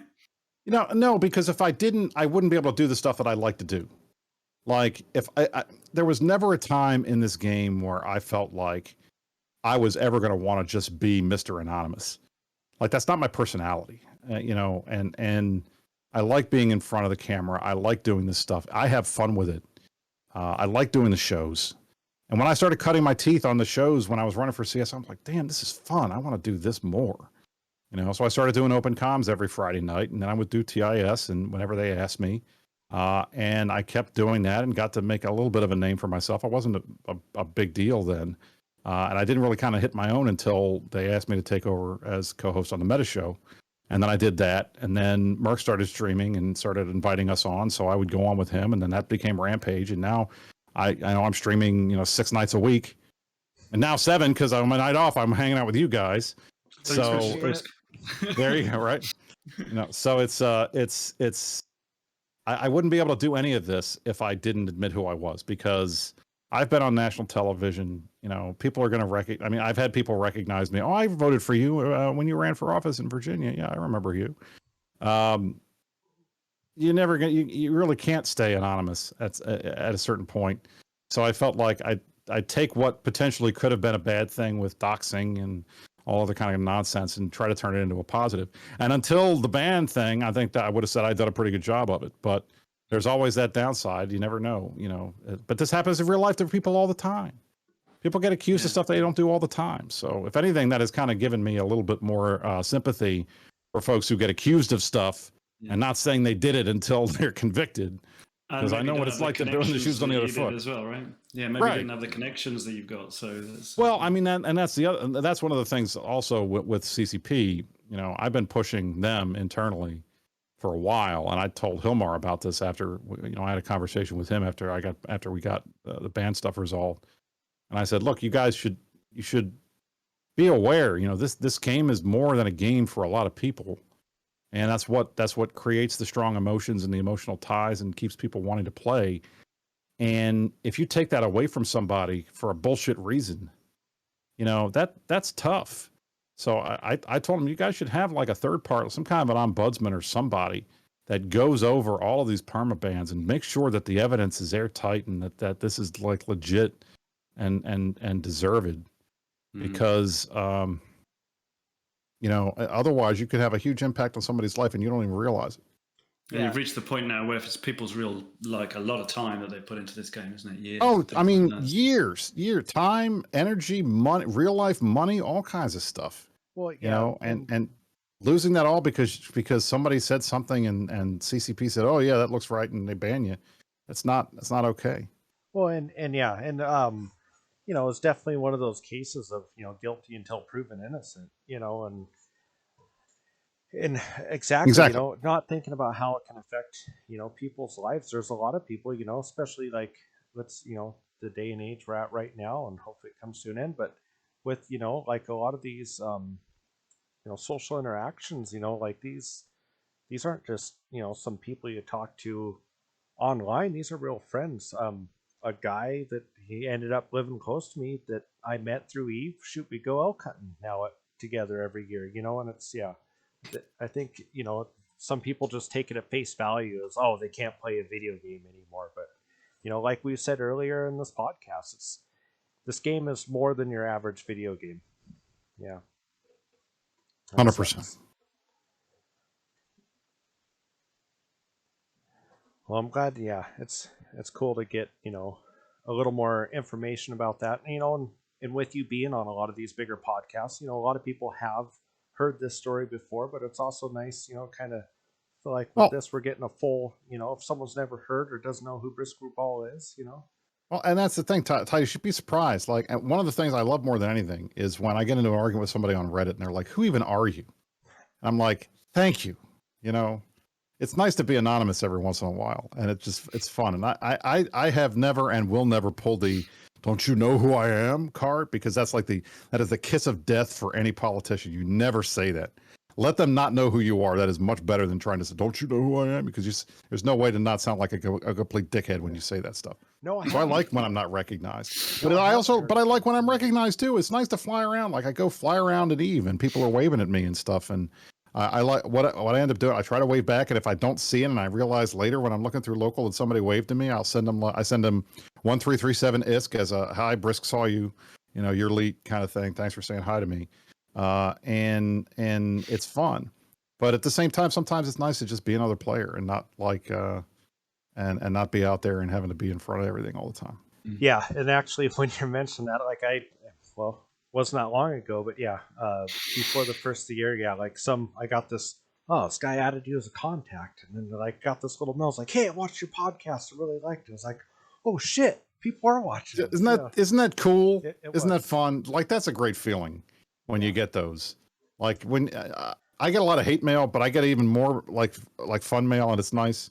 No, because if I didn't, I wouldn't be able to do the stuff that I like to do. Like if there was never a time in this game where I felt like I was ever going to want to just be Mr. Anonymous. Like that's not my personality, and I like being in front of the camera. I like doing this stuff. I have fun with it. I like doing the shows. And when I started cutting my teeth on the shows when I was running for CS, I'm like, damn, this is fun. I want to do this more. So I started doing open comms every Friday night, and then I would do TIS and whenever they asked me. And I kept doing that and got to make a little bit of a name for myself. I wasn't a big deal then. And I didn't really kind of hit my own until they asked me to take over as co-host on the Meta Show. And then I did that. And then Merck started streaming and started inviting us on. So I would go on with him. And then that became Rampage. And now I know I'm streaming, 6 nights a week. And now 7, because on my night off, I'm hanging out with you guys. So there you go, right? So I wouldn't be able to do any of this if I didn't admit who I was, because I've been on national television. People are going to recognize. I mean, I've had people recognize me. Oh, I voted for you when you ran for office in Virginia. Yeah, I remember you. You never get. You really can't stay anonymous at a certain point. So I felt like I'd take what potentially could have been a bad thing with doxing and all other kind of nonsense and try to turn it into a positive. And until the ban thing, I think that I would have said I'd done a pretty good job of it. But there's always that downside. You never know, But this happens in real life to people all the time. People get accused of stuff they don't do all the time. So if anything, that has kind of given me a little bit more sympathy for folks who get accused of stuff and not saying they did it until they're convicted. Because I know what it's like to be in the shoes on the other foot as well, right? Yeah, maybe you didn't have the connections that you've got. So well, I mean, that's that's one of the things also with CCP. I've been pushing them internally for a while, and I told Hilmar about this after I had a conversation with him after we got the ban stuff resolved, and I said, look, you guys should be aware. This game is more than a game for a lot of people. And that's what creates the strong emotions and the emotional ties and keeps people wanting to play. And if you take that away from somebody for a bullshit reason, that's tough. So I told him, you guys should have like a third party, some kind of an ombudsman or somebody that goes over all of these permabans and makes sure that the evidence is airtight and that this is like legit and deserved. Because otherwise you could have a huge impact on somebody's life and you don't even realize it. And you've reached the point now where it's people's real, like a lot of time that they put into this game, isn't it? Years. Oh, I mean, years, time, energy, money, real life money, all kinds of stuff. Well, yeah, and losing that all because somebody said something and CCP said, oh yeah, that looks right, and they ban you. That's not okay. Well, and it's definitely one of those cases of guilty until proven innocent. And exactly. Not thinking about how it can affect people's lives. There's a lot of people, especially like the day and age we're at right now, and hopefully it comes to an end. But with like a lot of these social interactions, like these aren't just some people you talk to online. These are real friends. A guy that he ended up living close to me that I met through Eve. Shoot, we go elk hunting now together every year, and it's I think some people just take it at face value as, oh, they can't play a video game anymore. But like we said earlier in this podcast, this game is more than your average video game. Yeah, 100%. Well, I'm glad. Yeah, it's cool to get a little more information about that. And with you being on a lot of these bigger podcasts, a lot of people have heard this story before, but it's also nice, kind of feel like with this we're getting a full, if someone's never heard or doesn't know who Brisc Rubal is, Well, and that's the thing, Ty, you should be surprised. Like, one of the things I love more than anything is when I get into an argument with somebody on Reddit and they're like, who even are you? I'm like, thank you. it's nice to be anonymous every once in a while, and it's fun. And I have never and will never pull the "don't you know who I am" card, because that is the kiss of death for any politician. You never say that. Let them not know who you are. That is much better than trying to say, "Don't you know who I am?" Because there's no way to not sound like a complete dickhead when you say that stuff. No, So I like when I'm not recognized, No, but I I like when I'm recognized too. It's nice to fly around. Like I go fly around at Eve, and people are waving at me and stuff. And I like what I end up doing. I try to wave back, and if I don't see it, and I realize later when I'm looking through local and somebody waved to me, I send them 1337 ISK as a "Hi, Brisc saw you, you're elite" kind of thing. Thanks for saying hi to me. And it's fun, but at the same time, sometimes it's nice to just be another player and not like and not be out there and having to be in front of everything all the time. Yeah, and actually, when you mentioned that, like wasn't that long ago, but yeah, before the first of the year, yeah, like I got this. Oh, this guy added you as a contact, and then like got this little mail. It's like, hey, I watched your podcast. I really liked it. It's like, oh shit, people are watching. Isn't that cool? Isn't was. that fun? Like that's a great feeling when you get those. Like when I get a lot of hate mail, but I get even more like fun mail, and it's nice.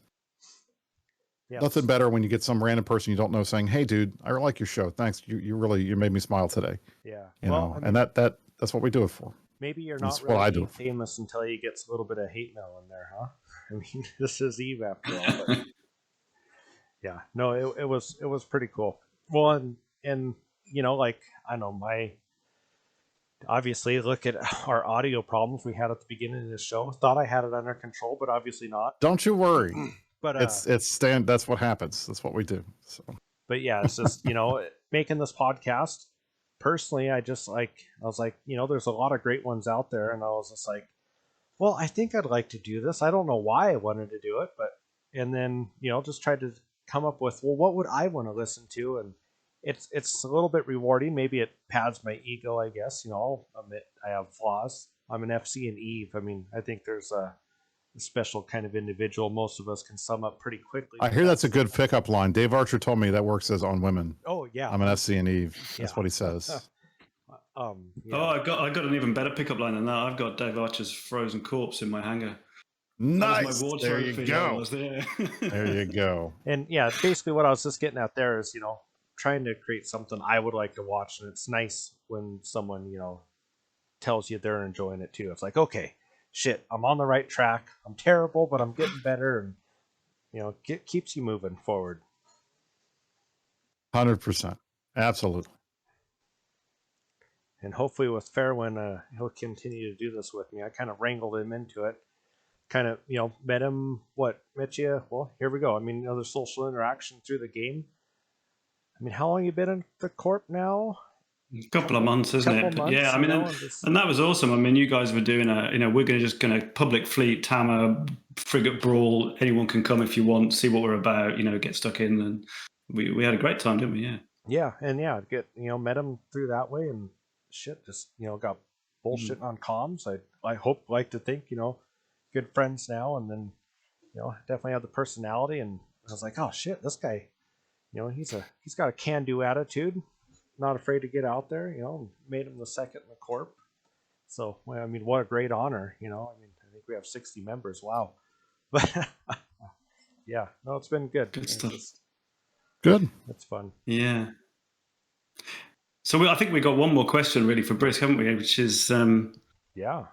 Yeah, Nothing better when you get some random person you don't know saying, "Hey, dude, I like your show. Thanks. You made me smile today." Yeah, I mean, and that's what we do it for. Maybe you're That's not what I really do. famous until you get a little bit of hate mail in there, huh? I mean, this is Eve after all. But yeah, no, it was pretty cool. Well, and like I know obviously look at our audio problems we had at the beginning of the show. Thought I had it under control, but obviously not. Don't you worry. But that's what happens. That's what we do. So. But yeah, it's just making this podcast. Personally, I was like, there's a lot of great ones out there, and I was just like, well, I think I'd like to do this. I don't know why I wanted to do it, and then just tried to come up with, well, what would I want to listen to, and it's a little bit rewarding. Maybe it pads my ego, I guess. I'll admit I have flaws. I'm an FC and Eve. I mean, I think there's a special kind of individual most of us can sum up pretty quickly. I hear that's a good pickup line. Dave Archer told me that works as on women. Oh yeah, I'm an FC and Eve. That's what he says. Yeah. Oh, I got an even better pickup line than that. I've got Dave Archer's frozen corpse in my hangar. Nice. There you go. There you go. And yeah, basically what I was just getting at there is trying to create something I would like to watch, and it's nice when someone tells you they're enjoying it too. It's like, okay, shit, I'm on the right track. I'm terrible, but I'm getting better, and keeps you moving forward. 100%, absolutely. And hopefully with Fairwind, he'll continue to do this with me. I kind of wrangled him into it. Kind of, met you? Well, here we go. I mean, there's social interaction through the game. I mean, how long you been in the corp now? A couple of months, isn't it? Months, yeah, I mean, and that was awesome. I mean, you guys were doing we're going to public fleet, Tamar, frigate brawl. Anyone can come if you want, see what we're about, get stuck in. And we had a great time, didn't we? Yeah. Yeah. And yeah, met him through that way, and shit, just, got bullshitting on comms. I like to think, good friends now. And then, definitely have the personality. And I was like, oh shit, this guy, he's got a can-do attitude. Not afraid to get out there, made him the second in the corp. So, well, I mean, what a great honor, I think we have 60 members. Wow. But yeah, no, it's been good. Good stuff. Good. It's fun. Yeah. So I think we got one more question really for Brisc, haven't we? Which is, yeah.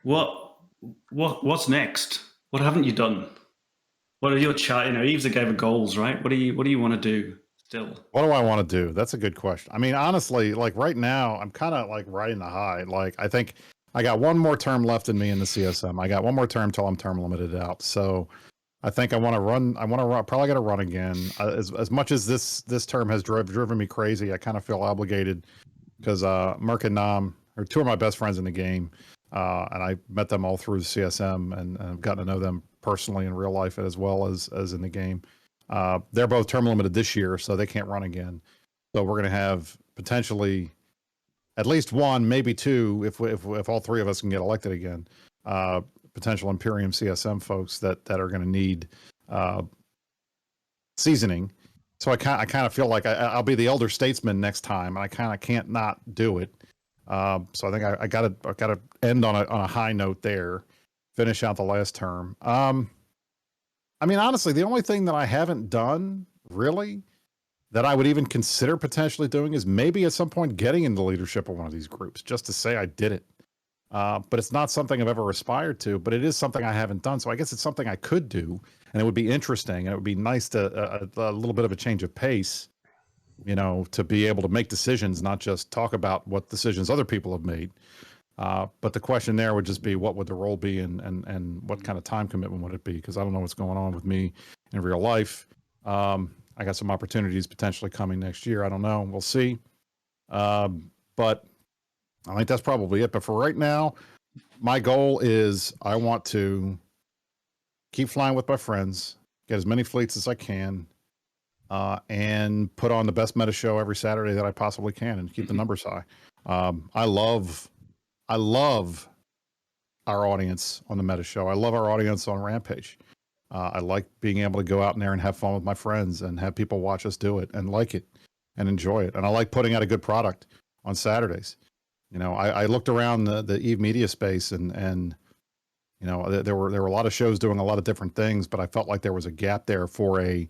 What's next? What haven't you done? What are your Eve's gave her goals, right? What do you want to do? Still. What do I want to do? That's a good question. I mean, honestly, like right now, I'm kind of like riding the high. Like I think I got one more term left in me in the CSM. I got one more term till I'm term limited out. So I think I want to run. Probably got to run again. As much as this term has driven me crazy, I kind of feel obligated because Merc and Nam are two of my best friends in the game, and I met them all through the CSM and I've gotten to know them personally in real life as well as in the game. They're both term limited this year, so they can't run again. So we're going to have potentially at least one, maybe two, if all three of us can get elected again, potential Imperium CSM folks that are going to need seasoning. So I kind of feel like I'll be the elder statesman next time, and I kind of can't not do it. So I think I got to end on a high note there, finish out the last term. I mean, honestly, the only thing that I haven't done really that I would even consider potentially doing is maybe at some point getting into leadership of one of these groups just to say I did it. But it's not something I've ever aspired to, but it is something I haven't done. So I guess it's something I could do, and it would be interesting. And it would be nice to a little bit of a change of pace, to be able to make decisions, not just talk about what decisions other people have made. But the question there would just be, what would the role be, and what kind of time commitment would it be? Because I don't know what's going on with me in real life. I got some opportunities potentially coming next year. I don't know. We'll see. But I think that's probably it. But for right now, my goal is I want to keep flying with my friends, get as many fleets as I can, and put on the best meta show every Saturday that I possibly can, and keep the numbers high. I love our audience on the meta show. I love our audience on Rampage. I like being able to go out in there and have fun with my friends and have people watch us do it and like it and enjoy it. And I like putting out a good product on Saturdays. I looked around the Eve Media space, and there were a lot of shows doing a lot of different things, but I felt like there was a gap there for an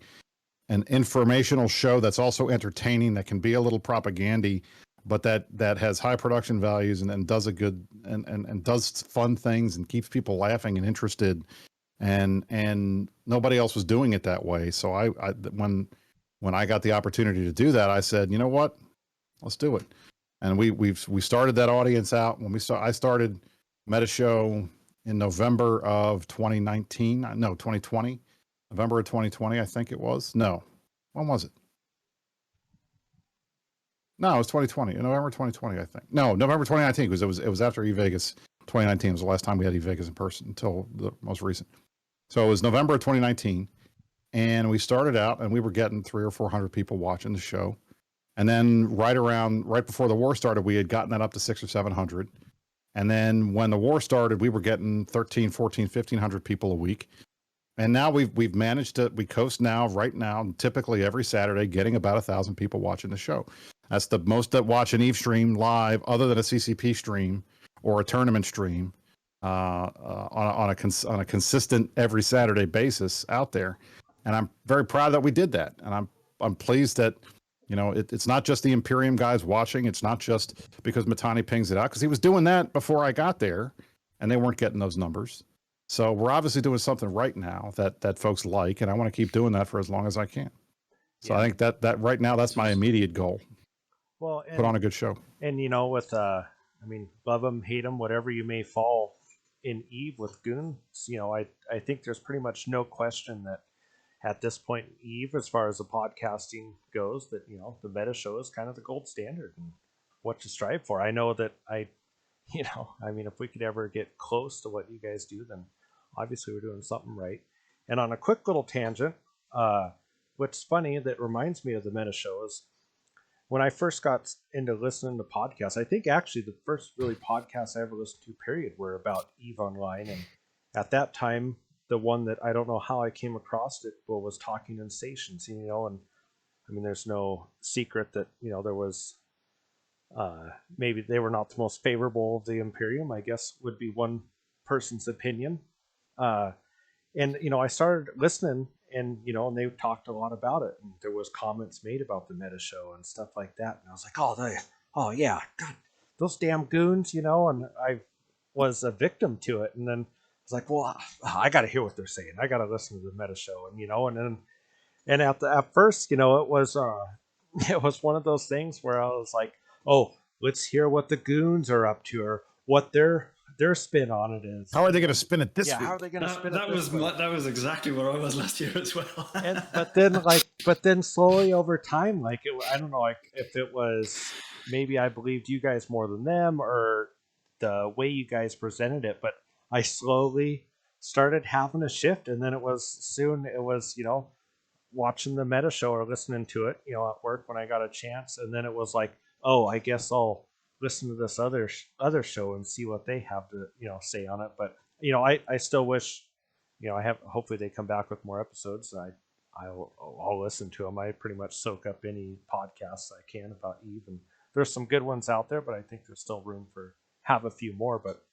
informational show that's also entertaining, that can be a little propagandy, but that has high production values, and does a good and does fun things and keeps people laughing and interested. And nobody else was doing it that way. So when I got the opportunity to do that, I said, you know what, let's do it. And we started that audience out when I started Meta Show in November of 2019. No, 2020, November of 2020, I think it was. No, when was it? No, it was 2020, November 2020, I think. No, November 2019, because it was after eVegas. 2019 was the last time we had eVegas in person until the most recent. So it was November of 2019, and we started out, and we were getting 300 or 400 people watching the show. And then right before the war started, we had gotten that up to 600 or 700. And then when the war started, we were getting 13, 14, 1,500 people a week. And now we've managed we coast now, right now, typically every Saturday, getting about 1,000 people watching the show. That's the most that watch an Eve stream live, other than a CCP stream or a tournament stream, on a consistent every Saturday basis out there. And I'm very proud that we did that. And I'm pleased that, it's not just the Imperium guys watching. It's not just because Matani pings it out, because he was doing that before I got there, and they weren't getting those numbers. So we're obviously doing something right now that folks like, and I want to keep doing that for as long as I can. So I think that right now, that's my immediate goal. Well, put on a good show. And with love them, hate them, whatever you may fall in Eve with Goons, I think there's pretty much no question that at this point in Eve, as far as the podcasting goes, that the meta show is kind of the gold standard and what to strive for. I know that if we could ever get close to what you guys do, then obviously we're doing something right. And on a quick little tangent, what's funny that reminds me of the meta show is when I first got into listening to podcasts, I think actually the first really podcasts I ever listened to, period, were about Eve Online. And at that time, the one that I don't know how I came across it was Talking in Stations, and there's no secret that, there was, maybe they were not the most favorable of the Imperium, I guess would be one person's opinion. And I started listening, and and they talked a lot about it, and there was comments made about the meta show and stuff like that, and I was like, oh yeah, God, those damn Goons, and I was a victim to it. And then I was like, well, I got to hear what they're saying. I got to listen to the meta show, and at first, it was it was one of those things where I was like, oh, let's hear what the Goons are up to, or what their spin on it is. How are they going to spin it this week? How are they going to spin it this week? That was exactly where I was last year as well. but then slowly over time, I don't know, if it was maybe I believed you guys more than them, or the way you guys presented it, but I slowly started having a shift, and then it was watching the meta show or listening to it, at work when I got a chance, and then it was like, oh, I guess I'll listen to this other show and see what they have to say on it. But I still wish hopefully they come back with more episodes. I'll listen to them. I pretty much soak up any podcasts I can about Eve, and there's some good ones out there, but I think there's still room for have a few more. But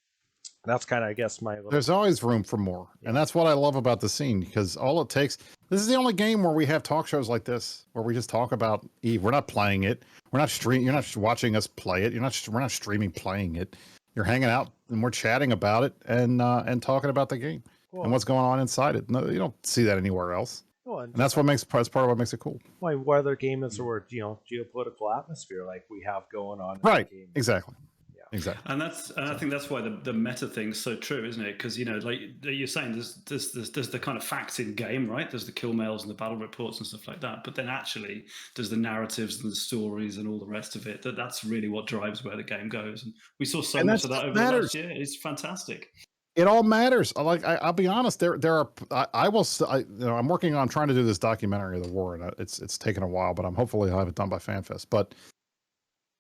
That's kind of, I guess, my little. There's always room for more. Yeah. And that's what I love about the scene, because all it takes, this is the only game where we have talk shows like this, where we just talk about Eve. We're not playing it. We're not you're not watching us play it. We're not streaming playing it. You're hanging out and we're chatting about it and talking about the game and what's going on inside it. No, you don't see that anywhere else. Well, And that's that's part of what makes it cool. Well, what other game is there, geopolitical atmosphere like we have going on? Right. In the game? Exactly. Yeah. Exactly. And I think that's why the meta thing's so true, isn't it? Because like you're saying, there's the kind of facts in game, right? There's the kill mails and the battle reports and stuff like that. But then actually, there's the narratives and the stories and all the rest of it. That's really what drives where the game goes. And we saw so much of that over the last year. It's fantastic. It all matters. I'll be honest. There are. I'm working on trying to do this documentary of the war, and it's taken a while, but hopefully I'll have it done by FanFest. But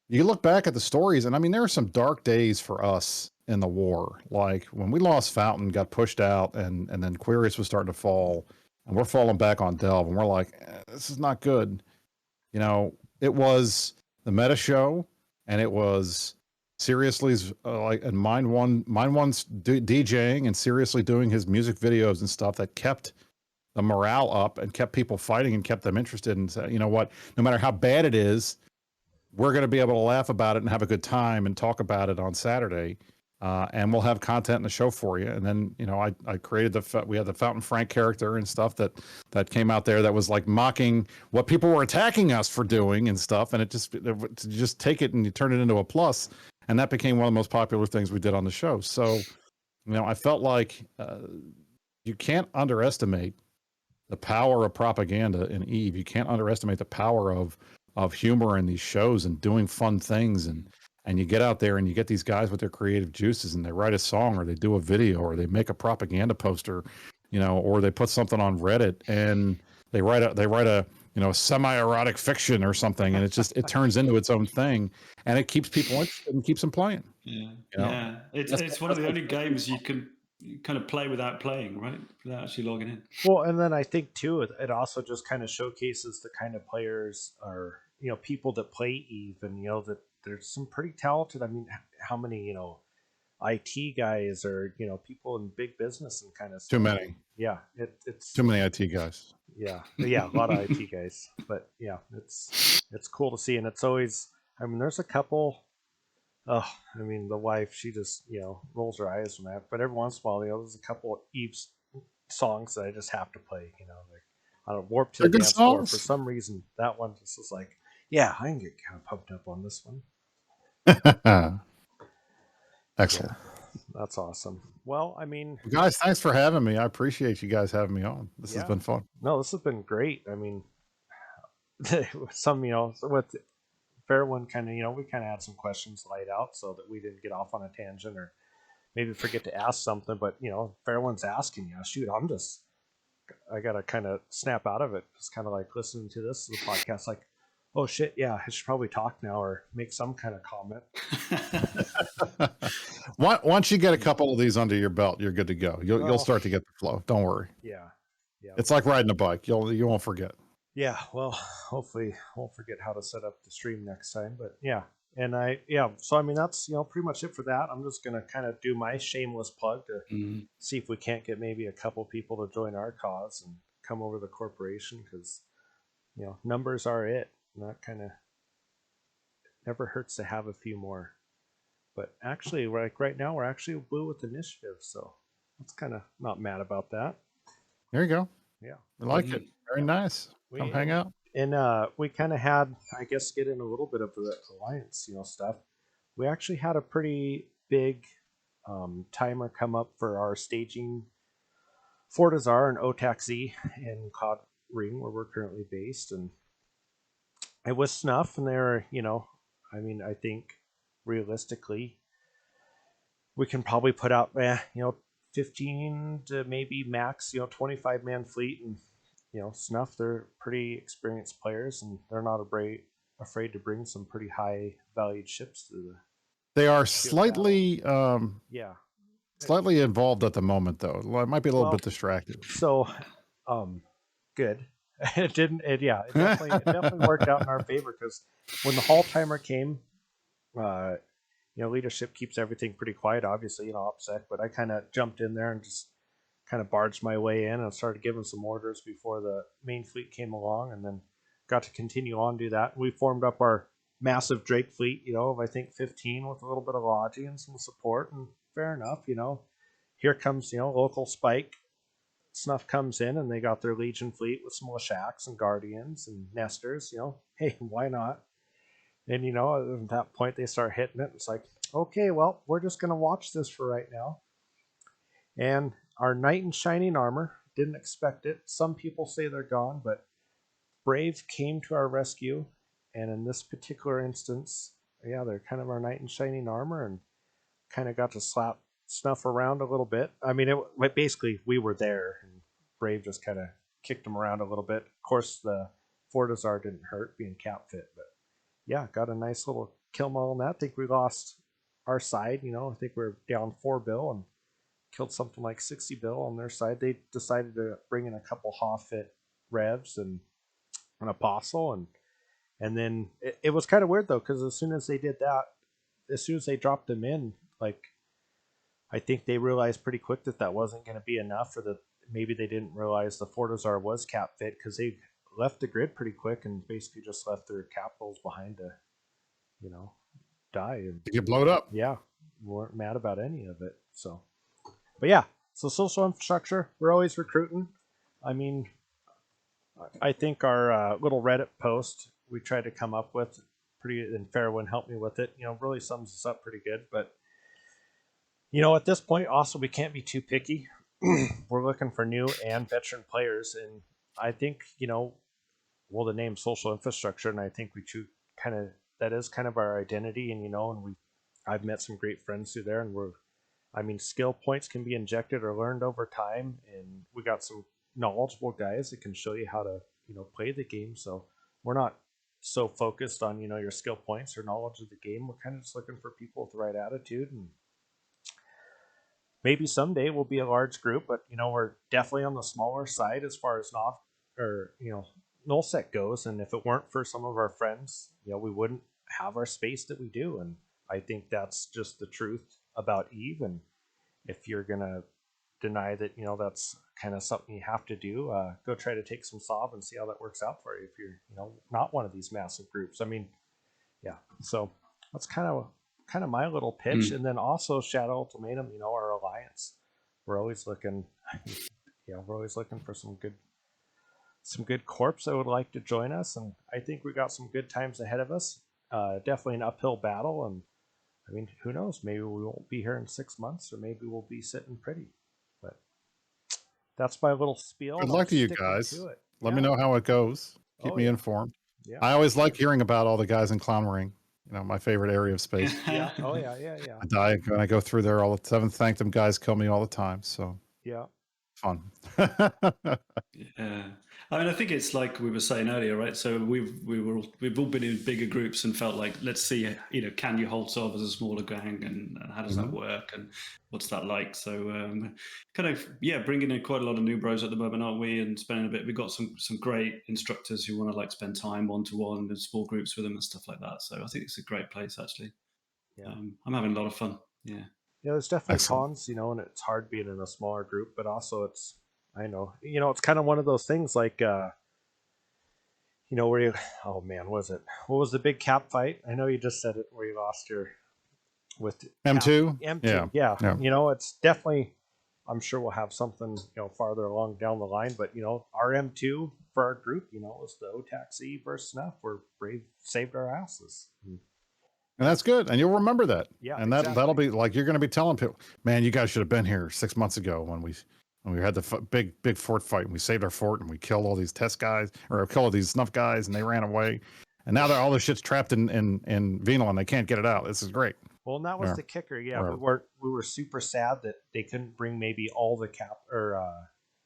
you look back at the stories, and I mean, there are some dark days for us in the war. Like when we lost Fountain, got pushed out, and then Quirius was starting to fall, and we're falling back on Delve, and we're like, this is not good. It was the meta show, and it was Seriously's and Mind One's DJing and Seriously doing his music videos and stuff that kept the morale up and kept people fighting and kept them interested. And said, you know what, no matter how bad it is, we're going to be able to laugh about it and have a good time and talk about it on Saturday. And we'll have content in the show for you. And then, I created we had the Fountain Frank character and stuff that came out there that was like mocking what people were attacking us for doing and stuff. And to just take it and you turn it into a plus. And that became one of the most popular things we did on the show. So, I felt like you can't underestimate the power of propaganda in Eve. You can't underestimate the power of humor in these shows and doing fun things. And you get out there and you get these guys with their creative juices and they write a song or they do a video or they make a propaganda poster, or they put something on Reddit and they write a semi-erotic fiction or something, and it turns into its own thing, and it keeps people interested and keeps them playing. Yeah. It's one of the only games you can kind of play without playing, right? Without actually logging in. Well, and then I think too, it also just kind of showcases the kind of players or people that play Eve, and that there's some pretty talented. I mean, how many IT guys or people in big business and kind of stuff. Too many. Yeah, it's too many IT guys. Yeah, a lot of IT guys. But yeah, it's cool to see, and it's always. I mean, there's a couple. Oh, I mean, the wife, she just rolls her eyes when that. But every once in a while, there's a couple of Eve's songs that I just have to play. Like on a Warp to the Dance Floor. For some reason, that one just is like, yeah, I can get kind of pumped up on this one. Excellent. Yeah, that's awesome. Well, I mean, guys, thanks for having me. I appreciate you guys having me on. This has been fun. No, this has been great. I mean, some with Fairwind kind of we kind of had some questions laid out so that we didn't get off on a tangent or maybe forget to ask something. But Fairwind's asking shoot, I gotta kind of snap out of it. It's kind of like listening to this podcast, like, oh shit, yeah, I should probably talk now or make some kind of comment. Once you get a couple of these under your belt, you're good to go. You'll start to get the flow. Don't worry. Yeah. It's like riding a bike. You won't forget. Yeah. Well, hopefully won't forget how to set up the stream next time. But yeah, and so I mean that's pretty much it for that. I'm just gonna kind of do my shameless plug to see if we can't get maybe a couple people to join our cause and come over to the corporation, because numbers are it. And that kind of never hurts to have a few more. But actually, right now, we're actually blue with initiative, so that's kind of not mad about that. There you go. Yeah, I like it. Very nice. Come hang out. And we kind of had, I guess, get in a little bit of the alliance, stuff. We actually had a pretty big timer come up for our staging Fortizar and Otaxi in Cod Ring, where we're currently based, and it was snuff, and they were, I mean, I think realistically, we can probably put out, 15 to maybe max, 25-man fleet, and snuff. They're pretty experienced players, and they're not afraid to bring some pretty high valued ships to the. They are slightly, slightly involved at the moment, though. It might be a little bit distracted. So, good. It didn't. It definitely worked out in our favor, because when the Hall timer came, leadership keeps everything pretty quiet, obviously, OPSEC, but I kind of jumped in there and just kind of barged my way in and started giving some orders before the main fleet came along, and then got to continue on do that. We formed up our massive Drake fleet, of I think 15 with a little bit of lodging and some support, and fair enough, Here comes, local Spike. Snuff comes in and they got their Legion fleet with some Lashaks and Guardians and Nesters, hey, why not? And, at that point they start hitting it. It's like, okay, well, we're just going to watch this for right now. And our Knight in Shining Armor, didn't expect it. Some people say they're gone, but Brave came to our rescue. And in this particular instance, yeah, they're kind of our Knight in Shining Armor, and kind of got to slap Snuff around a little bit. I mean, basically we were there, and Brave just kind of kicked him around a little bit. Of course, the Fortizar didn't hurt, being cap fit, but yeah, got a nice little kill model on that. I think we lost our side, I think we were down 4 bill and killed something like 60 bill on their side. They decided to bring in a couple Hoffit revs and an Apostle, and then it was kind of weird though, because as soon as they did that, as soon as they dropped them in, like, I think they realized pretty quick that wasn't going to be enough, or that maybe they didn't realize the Fortizar was cap fit, because they left the grid pretty quick and basically just left their capitals behind to, die. And to get blown up. yeah, we weren't mad about any of it. So, but yeah, so social infrastructure, we're always recruiting. I mean, I think our little Reddit post we tried to come up with pretty, and Fairwind helped me with it, really sums us up pretty good. But at this point, also, we can't be too picky. We're looking for new and veteran players, and I think, the name social infrastructure, and I think we that is kind of our identity, and I've met some great friends through there, and skill points can be injected or learned over time, and we got some knowledgeable guys that can show you how to, play the game. So we're not so focused on, your skill points or knowledge of the game. We're kind of just looking for people with the right attitude, and maybe someday we'll be a large group, but we're definitely on the smaller side as far as nullsec goes. And if it weren't for some of our friends, we wouldn't have our space that we do. And I think that's just the truth about Eve. And if you're gonna deny that, that's kind of something you have to do, go try to take some SOV and see how that works out for you if you're not one of these massive groups. I mean, yeah, so that's kind of my little pitch. And then also Shadow Ultimatum, our alliance, we're always looking for some good corps that would like to join us, and I think we got some good times ahead of us. Definitely an uphill battle, and I mean, who knows, maybe we won't be here in 6 months, or maybe we'll be sitting pretty. But that's my little spiel. Good luck to you guys. Let me know how it goes. Keep me informed. Yeah, I always like hearing about all the guys in Clown Ring. My favorite area of space. Yeah. Oh yeah. I die when I go through there. All the Seventh Sanctum guys kill me all the time. So yeah, fun. Yeah, I mean, I think it's like we were saying earlier, right? So we've all been in bigger groups and felt like, let's see, can you hold SOV as a smaller gang, and how does that work, and what's that like? So kind of bringing in quite a lot of new bros at the moment, aren't we? And spending a bit. We've got some great instructors who want to spend time one-to-one in small groups with them and stuff like that. So I think it's a great place, actually. Yeah, I'm having a lot of fun. Yeah. Yeah, there's definitely cons, and it's hard being in a smaller group, but also it's kind of one of those things like, where you, oh man, what was the big cap fight? I know you just said it, where you lost with M2? M2, yeah. It's definitely, I'm sure we'll have something, farther along down the line, but, our M2 for our group, was the OTAC versus Snuff, where Brave saved our asses. And that's good. And you'll remember that. Yeah. And that'll be like, you're going to be telling people, man, you guys should have been here 6 months ago when we had the big fort fight, and we saved our fort, and we killed all these test guys, or killed all these snuff guys, and they ran away. And now all this shit's trapped in Venal, and they can't get it out. This is great. Well, and that was the kicker. Yeah. We were super sad that they couldn't bring maybe all the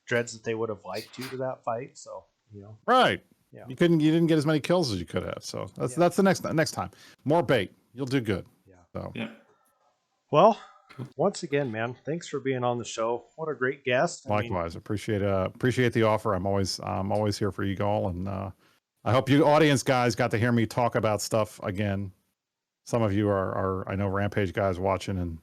dreads that they would have liked to that fight. So, Right. Yeah. You didn't get as many kills as you could have. So that's the next time. More bait. You'll do good. Yeah. So yeah. Well, once again, man, thanks for being on the show. What a great guest. Likewise, appreciate the offer. I'm always here for you all, and I hope you audience guys got to hear me talk about stuff again. some of you are I know Rampage guys watching, and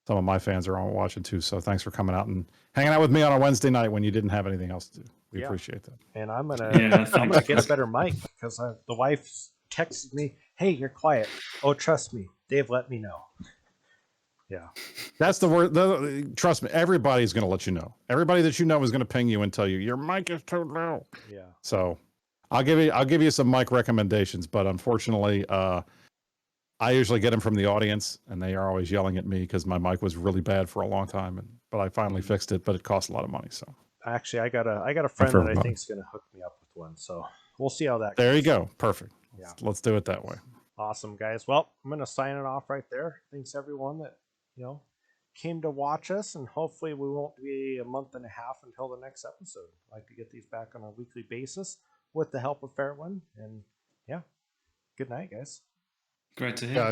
some of my fans are on watching too. So thanks for coming out and hanging out with me on a Wednesday night when you didn't have anything else to do. We appreciate that. And I'm gonna Yeah, I'm gonna thanks. get a better mic because the wife texted me, "Hey, you're quiet." Oh, trust me, Dave let me know. Yeah, That's the word. Trust me, everybody's going to let you know. Everybody that you know is going to ping you and tell you your mic is too low. yeah. So I'll give you some mic recommendations, but unfortunately, I usually get them from the audience, and they are always yelling at me because my mic was really bad for a long time, but I finally fixed it. But it cost a lot of money. So Actually, I got a friend that I think is gonna hook me up with one. So we'll see how that goes. There you go. Perfect. Yeah. Let's do it that way. Awesome, guys. Well, I'm gonna sign it off right there. Thanks everyone that came to watch us, and hopefully we won't be a month and a half until the next episode. I'd like to get these back on a weekly basis with the help of Fairwind. And yeah, good night, guys. Great to hear.